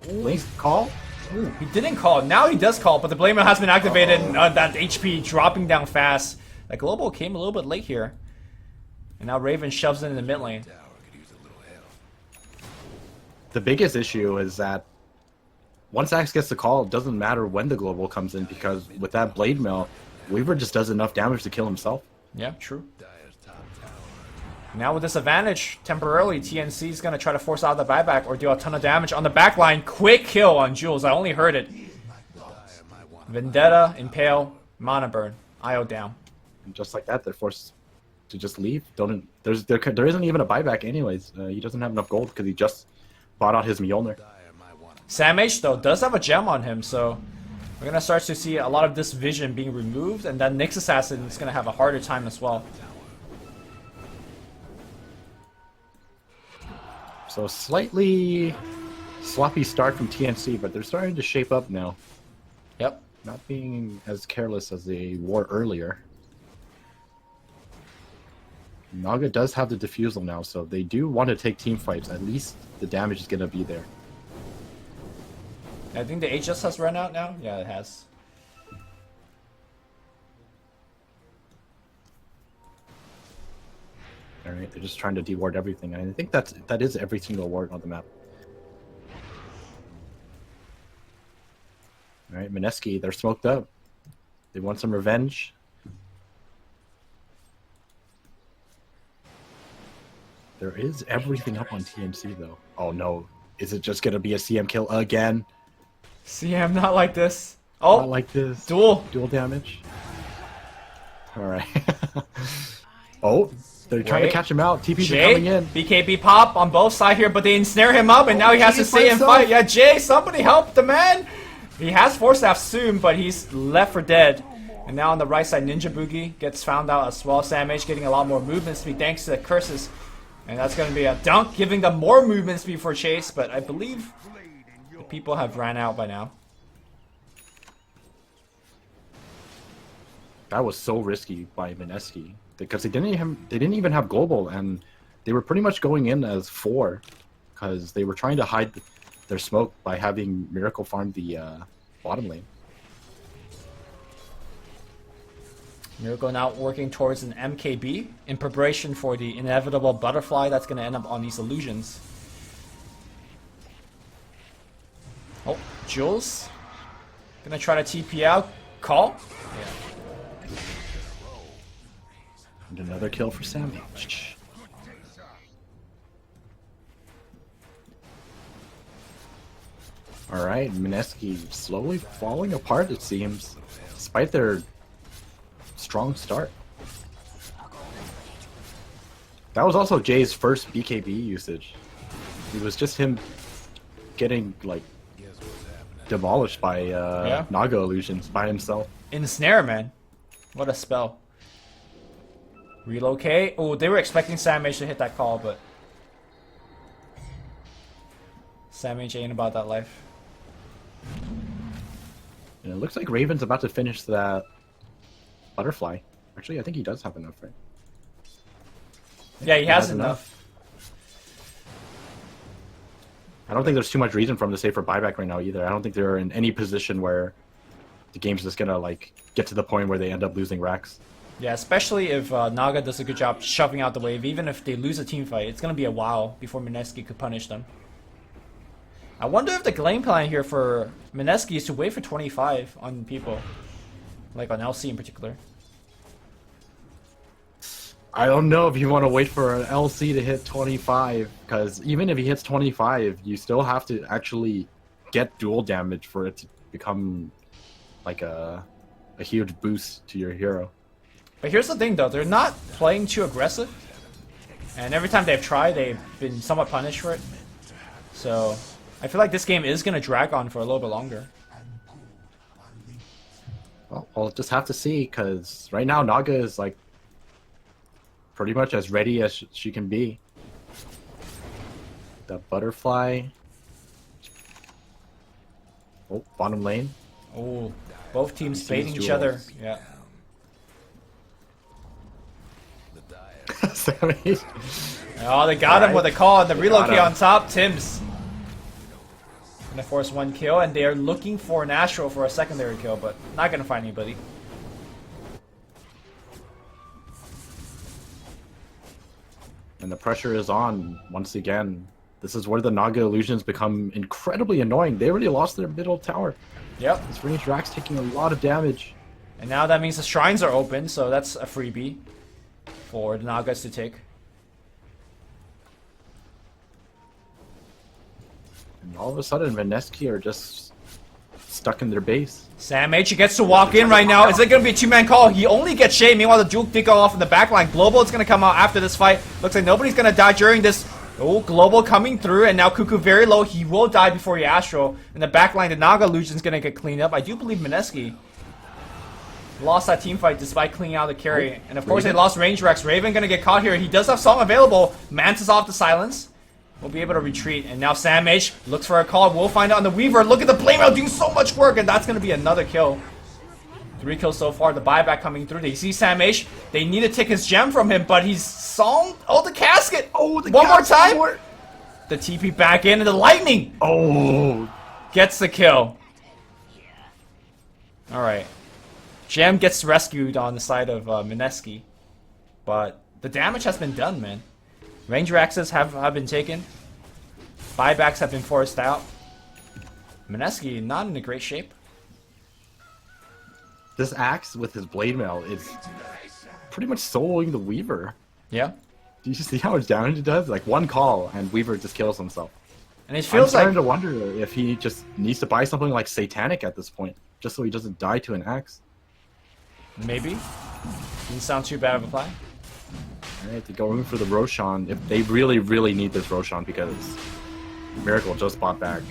Link's call. Ooh, he didn't call. Now he does call, but the Blamer has been activated. And, that HP dropping down fast. That global came a little bit late here, and now Raven shoves it in the mid lane. The biggest issue is that once Axe gets the call, it doesn't matter when the global comes in, because with that Blade Mail, Weaver just does enough damage to kill himself. Yeah, true. Now with this advantage, temporarily, TnC is going to try to force out the buyback or do a ton of damage on the backline. Quick kill on Jules. I only heard it. Vendetta, Impale, Mana Burn. IO down. And just like that, they're forced to just leave. There isn't even a buyback anyways. He doesn't have enough gold because he just bought out his Mjolnir. Sam H, though, does have a gem on him, so we're going to start to see a lot of this vision being removed, and then Nyx Assassin is going to have a harder time as well. So slightly sloppy start from TnC, but they're starting to shape up now. Yep. Not being as careless as they were earlier. Naga does have the Diffusal now, so if they do want to take team fights, at least the damage is going to be there. I think the HS has run out now. Yeah, it has. Alright, they're just trying to deward everything. I think that is every single ward on the map. Alright, Mineski, they're smoked up. They want some revenge. There is everything up on TnC though. Oh no, is it just gonna be a CM kill again? CM, not like this. Oh, not like this. Duel damage. Alright. Oh, they're trying to catch him out. TP's are coming in. BKB pop on both sides here, but they ensnare him up, and now he has to stay and fight. Yeah, Jay, somebody help the man! He has Force Staff soon, but he's left for dead. And now on the right side, Ninja Boogie gets found out as well. Sam H getting a lot more movement speed thanks to the curses. And that's going to be a dunk, giving them more movement speed for Chase. But I believe the people have ran out by now. That was so risky by Mineski because they didn't even have global, and they were pretty much going in as 4 because they were trying to hide their smoke by having Miracle farm the bottom lane. Miracle now working towards an MKB in preparation for the inevitable butterfly that's going to end up on these illusions. Oh, Jules gonna try to TP out. Call? Yeah. And another kill for Sam H. Alright, Mineski slowly falling apart, it seems, despite their strong start. That was also Jay's first BKB usage. It was just him getting, like, demolished by Naga illusions by himself. Ensnare, man. What a spell. Relocate. Oh, they were expecting Sam H to hit that call, but Sam H ain't about that life. And it looks like Raven's about to finish that butterfly. Actually, I think he does have enough, right? Yeah, he has enough. I don't think there's too much reason for him to save for buyback right now either. I don't think they're in any position where the game's just gonna like get to the point where they end up losing racks. Yeah, especially if Naga does a good job shoving out the wave. Even if they lose a team fight, it's gonna be a while before Mineski could punish them. I wonder if the game plan here for Mineski is to wait for 25 on people, like on LC in particular. I don't know if you want to wait for an LC to hit 25, because even if he hits 25, you still have to actually get dual damage for it to become like a huge boost to your hero. But here's the thing though, they're not playing too aggressive. And every time they've tried, they've been somewhat punished for it. So I feel like this game is going to drag on for a little bit longer. Well, we'll just have to see, because right now Naga is like pretty much as ready as she can be. The butterfly. Oh, bottom lane. Oh, both teams baiting each other. Yeah. Oh, they got him with a call and the relocate on top. Tims gonna force one kill, and they are looking for an Astro for a secondary kill, but not gonna find anybody. And the pressure is on once again. This is where the Naga illusions become incredibly annoying. They already lost their middle tower. Yep. This range Drax taking a lot of damage. And now that means the shrines are open, so that's a freebie for the Nagas to take. And all of a sudden, Mineski are just stuck in their base. Sam H gets to walk in right now. Is it going to be a two-man call? He only gets Shay. Meanwhile, the Juke did go off in the backline. Global is going to come out after this fight. Looks like nobody's going to die during this. Oh, Global coming through, and now Cuckoo very low. He will die before he Astro. In the backline, the Naga illusion is going to get cleaned up. I do believe Mineski lost that team fight despite cleaning out the carry. And of course, they lost Range Rex. Raven going to get caught here. He does have Song available. Mantis off the silence. We'll be able to retreat. And now Sam H looks for a call. We'll find out on the Weaver. Look at the Playmail doing so much work, and that's going to be another kill. 3 kills so far. The buyback coming through. They see Sam H. They need to take his gem from him, but he's song. Oh, the casket. Oh, one more time. The TP back in, and the lightning. Oh, gets the kill. All right. Gem gets rescued on the side of Mineski, but the damage has been done, man. Ranger axes have been taken. Buybacks have been forced out. Mineski not in a great shape. This axe with his blade mail is pretty much soloing the Weaver. Yeah. Do you see how much damage it does? Like one call and Weaver just kills himself. And it feels like I'm starting to wonder if he just needs to buy something like Satanic at this point, just so he doesn't die to an axe. Maybe. Didn't sound too bad of a play. Alright, to go in for the Roshan if they really, really need this Roshan, because Miracle just bought back.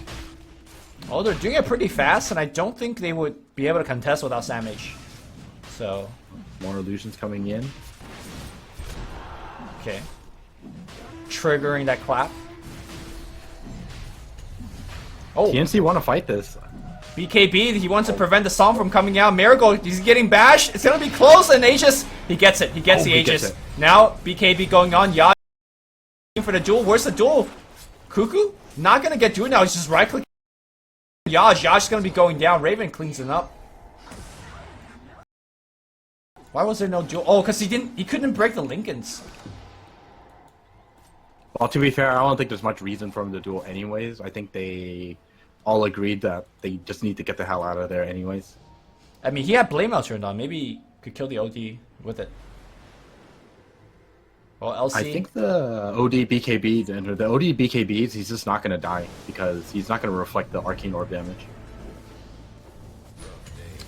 Oh, they're doing it pretty fast, and I don't think they would be able to contest without Sam H. So, More illusions coming in. okay. Triggering that clap. Oh, TnC want to fight this. BKB, he wants to prevent the song from coming out. Miracle, he's getting bashed. It's gonna be close, and Aegis, he gets it. He gets the he gets Aegis. it. Now, BKB going on. Yaj for the duel. Where's the duel? Cuckoo? Not gonna get duel now. He's just right clicking. Yaj's gonna be going down. Raven cleans it up. Why was there no duel? Oh, because he couldn't break the Lincolns. Well, to be fair, I don't think there's much reason for him to duel anyways. I think they all agreed that they just need to get the hell out of there anyways. I mean, he had Blame Out turned on. Maybe he could kill the OD with it. Well, LC. I think the OD BKB, the OD BKBs, he's just not going to die because he's not going to reflect the Arcane Orb damage.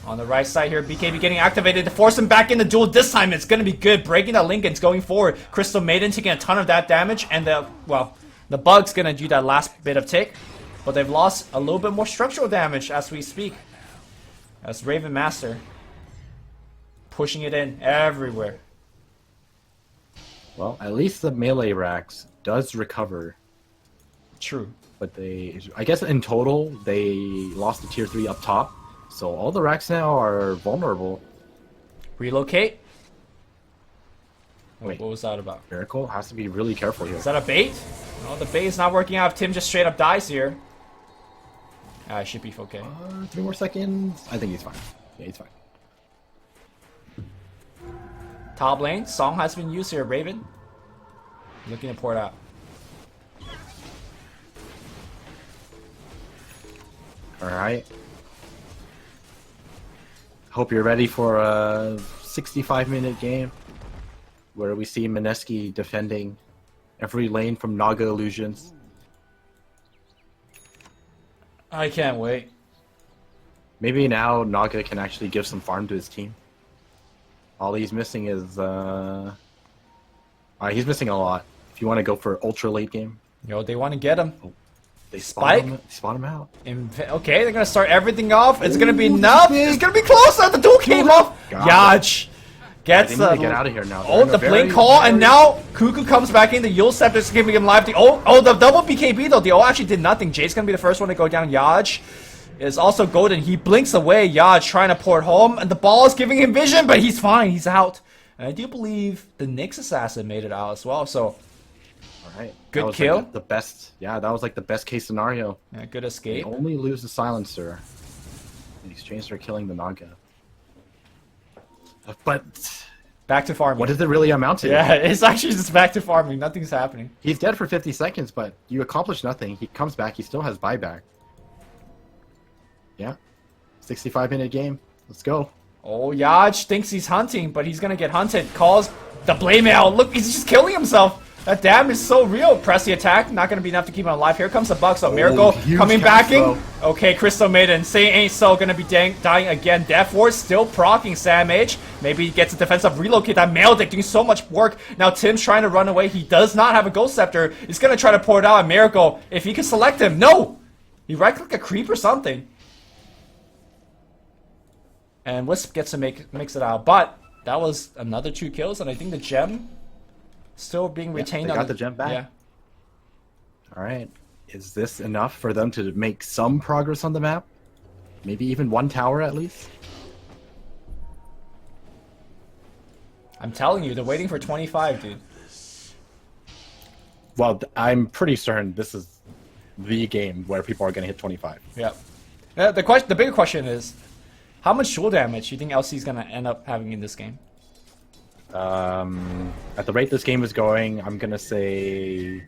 On the right side here, BKB getting activated to force him back in the duel. This time it's going to be good. Breaking that Lincoln's going forward. Crystal Maiden taking a ton of that damage. And the Bug's going to do that last bit of tick. But they've lost a little bit more structural damage as we speak. That's Raven Master pushing it in everywhere. Well, at least the melee racks does recover. True. But I guess in total, they lost the tier 3 up top. So all the racks now are vulnerable. Relocate? Wait, What was that about? Miracle has to be really careful here. Is that a bait? No, the bait is not working out. If Tim just straight up dies here. I should be okay. 3 more seconds. I think he's fine. Yeah, he's fine. Top lane, Song has been used here. Raven looking to pour it out. Alright. Hope you're ready for a 65-minute game where we see Mineski defending every lane from Naga Illusions. I can't wait. Maybe now Naga can actually give some farm to his team. All he's missing is he's missing a lot. If you want to go for ultra late game, Yo, they want to get him. they Spike? spawn him out. Okay, they're gonna start everything off. It's gonna be enough. It's gonna be close. The duel came off. Yaj gets They need to get out of here now. Oh, the blink call, and now Cuckoo comes back in. The Yule Scepter's giving him live. The double BKB though. The O actually did nothing. Jade's gonna be the first one to go down. Yaj is also golden. He blinks away. Yaj trying to pour it home, and the ball is giving him vision, but he's fine. He's out. And I do believe the Nyx assassin made it out as well. So. Alright. Good that was kill. Like the best. Yeah, that was like the best case scenario. Yeah, good They escape. only lose the silencer in exchange for killing the Naga. But Back to farming. what does it really amount to? Yeah, it's actually just back to farming. Nothing's happening. He's dead for 50 seconds, but you accomplish nothing. He comes back. He still has buyback. Yeah. 65-minute game. Let's go. Oh, Yaj thinks he's hunting, but he's gonna get hunted. Calls the blame out. Look, he's just killing himself. That damage is so real. Press the attack. Not gonna be enough to keep him alive. Here comes the Buck. So Miracle huge coming cast backing. throw. Okay, Crystal Maiden. Say ain't so. Gonna be dying again. Death Ward still proccing Sam H. Maybe he gets a defensive relocate. That Maledict doing so much work. Now Tim's trying to run away. He does not have a Ghost Scepter. He's gonna try to pour it out on Miracle. If he can select him. No! He right click a creep or something. And Wisp gets to mix it out. But that was another 2 kills, and I think the gem still being retained. they on got the gem back. Yeah. All right. Is this enough for them to make some progress on the map? Maybe even 1 tower at least? I'm telling you, they're waiting for 25, dude. Well, I'm pretty certain this is the game where people are going to hit 25. Yeah. The bigger question is, how much dual damage do you think LC is gonna end up having in this game? At the rate this game is going, I'm going to say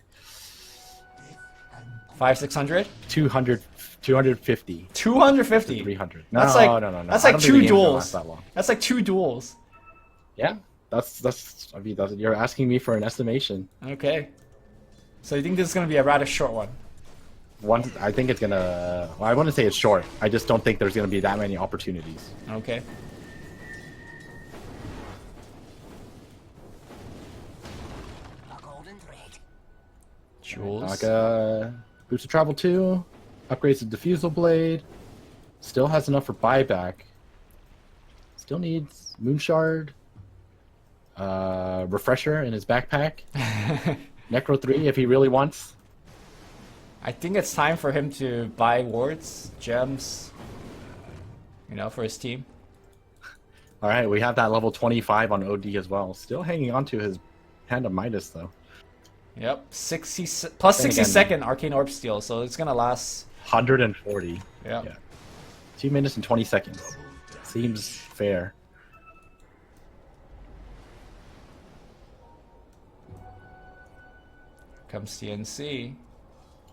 500-600? 200, 250. 250. 300. That's No, like no. That's I like don't think the 2 game's gonna duels. last that long. That's like 2 duels. Yeah, I mean, you're asking me for an estimation. Okay. So you think this is gonna be a rather short one? I think it's gonna. Well, I want to say it's short. I just don't think there's gonna be that many opportunities. Okay. Jules. Naga boots of travel 2, upgrades the diffusal blade, still has enough for buyback. Still needs Moonshard, Refresher in his backpack, Necro 3 if he really wants. I think it's time for him to buy wards, gems, you know, for his team. All right, we have that level 25 on OD as well. Still hanging on to his Hand of Midas though. Yep, 60 plus 60-second Arcane Orb Steal, so it's gonna last 140. Yeah. 2 minutes and 20 seconds. Seems fair. Comes TnC.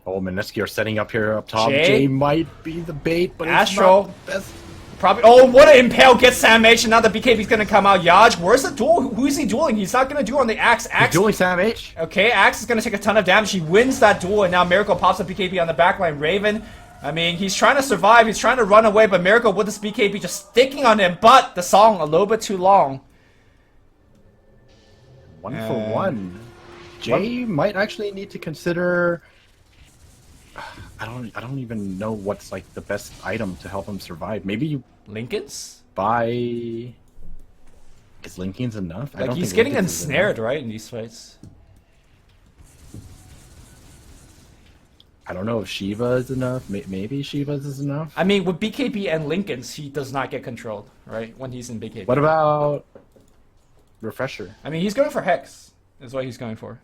Oh, Mineski are setting up here up top. Jay? Jay might be the bait, but Astro. it's not the best. Probably. Oh, what an impale gets Sam H, and now the BKB's gonna come out. Yaj, where's the duel? Who is he dueling? He's not gonna duel on the Axe. He's Axe. dueling Sam H. Okay, Axe is gonna take a ton of damage. He wins that duel, and now Miracle pops up BKB on the backline. Raven, I mean, he's trying to survive. He's trying to run away, but Miracle with this BKB just sticking on him. But the song a little bit too long. 1 for 1. Jay might actually need to consider. I don't even know what's like the best item to help him survive. Maybe you Lincoln's? buy. Is Lincoln's enough? I Like, don't he's think getting Lincoln's is ensnared, enough. right, in these fights. I don't know if Shiva is enough. Maybe Shiva's is enough. I mean, with BKB and Lincoln's, he does not get controlled, right, when he's in BKB. What about Refresher? I mean, he's going for Hex, is what he's going for.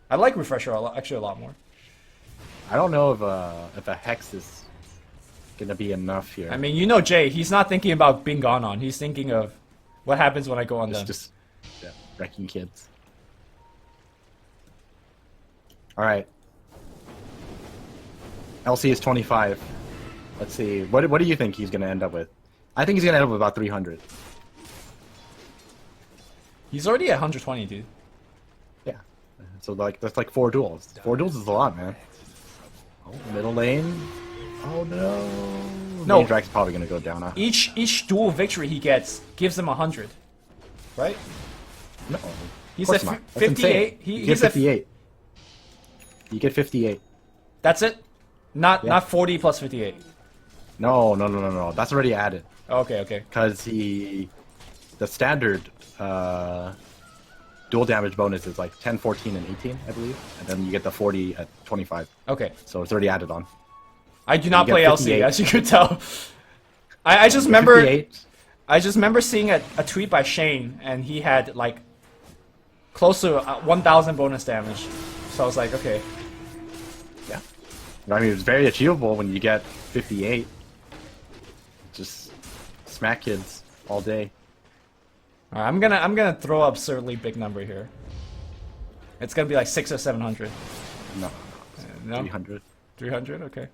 I like Refresher actually a lot more. I don't know if a Hex is gonna be enough here. I mean, you know Jay, he's not thinking about being gone on. He's thinking of what happens when I go on it's them. just wrecking kids. All right. LC is 25. Let's see. What do you think he's gonna end up with? I think he's gonna end up with about 300. He's already at 120, dude. Yeah. So like that's like 4 duels. 4 duels is a lot, man. Oh, middle lane. Oh no. No. Drag's probably gonna go down. Huh? Each duel victory he gets gives him 100, right? No. He's of course at not. That's 58. insane. You He's get at 58. You get 58. That's it. Not Yeah. not 40 plus 58. No. That's already added. Okay. Because the standard dual damage bonus is like 10, 14, and 18, I believe. And then you get the 40 at 25. Okay. So it's already added on. I do not You get play LC, 58. as you could tell. I just remember 58. I just remember seeing a tweet by Shane, and he had like close to 1,000 bonus damage. So I was like, okay. Yeah. I mean, it's very achievable when you get 58. Just smack kids all day. Alright, I'm gonna throw up absurdly big number here. It's gonna be like 600 or 700. No. No, 300. 300. Okay.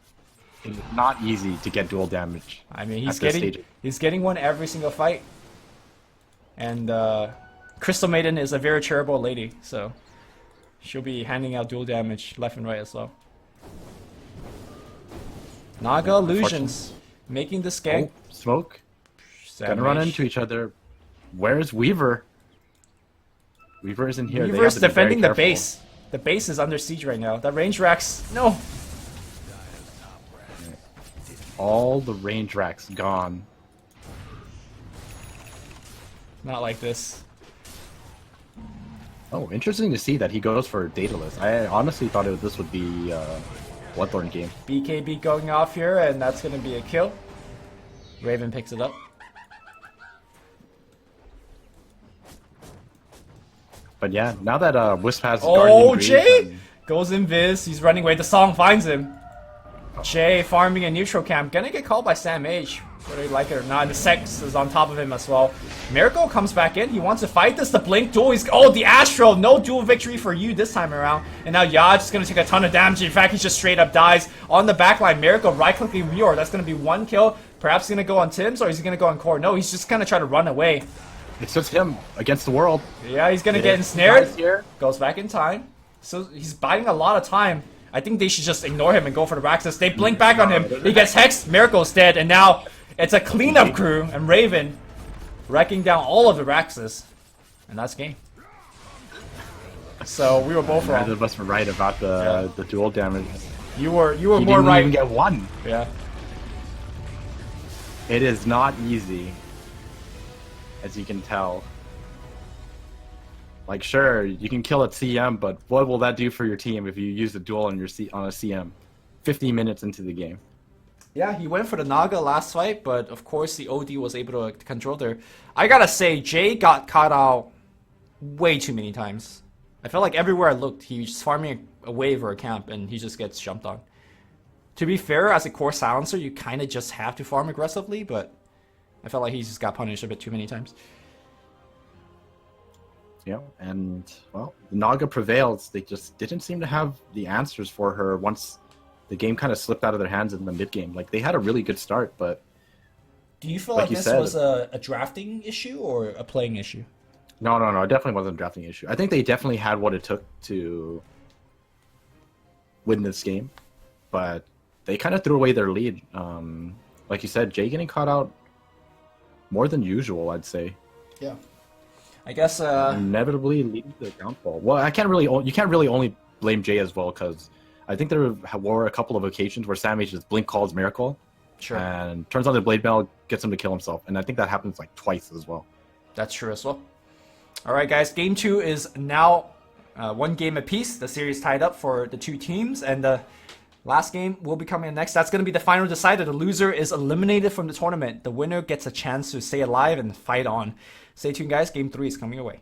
It's not easy to get dual damage. I mean, At this stage. he's getting one every single fight. And Crystal Maiden is a very charitable lady, so she'll be handing out dual damage left and right as well. Naga Illusions making the gank. Oh, smoke. Gonna run into each other. Where's Weaver? Weaver isn't here. They have Weaver's to be very defending the careful. base. The base is under siege right now. The range racks. No. All the range racks gone. Not like this. Oh, interesting to see that he goes for Daedalus. I honestly thought this would be Bloodthorn game. BKB going off here, and that's going to be a kill. Raven picks it up. But yeah, now that Wisp has Oh, Guardian Greaves Jay and- goes invis. He's running away. The song finds him. Jay farming a neutral camp. Gonna get called by Sam H, whether you like it or not. The Sex is on top of him as well. Miracle comes back in. He wants to fight this. The Blink duel. Oh, the Astro. No duel victory for you this time around. And now Yaj is gonna take a ton of damage. In fact, he just straight up dies on the backline. Miracle right-clicking Reor. That's gonna be 1 kill. Perhaps he's gonna go on Tim's, or is he gonna go on Core? No, he's just gonna try to run away. It's just him against the world. Yeah, he's gonna It get is. ensnared. Guys here. Goes back in time. So he's biding a lot of time. I think they should just ignore him and go for the Raxus. They blink back on him. He gets hexed. Miracle's dead. And now it's a cleanup crew. And Raven wrecking down all of the Raxus. And that's game. So we were both Neither wrong. of us were right about the dual damage. You were He more didn't right. even get 1. Yeah. It is not easy. as you can tell. Like, sure, you can kill at CM, but what will that do for your team if you use a duel on a CM 50 minutes into the game? Yeah, he went for the Naga last fight, but of course the OD was able to control there. I gotta say, Jay got caught out way too many times. I felt like everywhere I looked, he was farming a wave or a camp, and he just gets jumped on. To be fair, as a core silencer, you kind of just have to farm aggressively, but I felt like he just got punished a bit too many times. Yeah, and, well, Naga prevails. They just didn't seem to have the answers for her once the game kind of slipped out of their hands in the mid game. Like, they had a really good start, but... Do you feel like like you this said, was a drafting issue or a playing issue? No, it definitely wasn't a drafting issue. I think they definitely had what it took to win this game, but they kind of threw away their lead. Like you said, Jay getting caught out more than usual, I'd say. Yeah. I guess inevitably leads to the downfall. Well, you can't really only blame Jay as well, because I think there were a couple of occasions where Sammy just blink calls Miracle, sure, and turns on the Blade Mail, gets him to kill himself, and I think that happens like twice as well. That's true as well. All right, guys, game 2 is now 1 game apiece. The series tied up for the 2 teams, and the last game will be coming next. That's going to be the final decider. The loser is eliminated from the tournament. The winner gets a chance to stay alive and fight on. Stay tuned, guys. Game 3 is coming your way.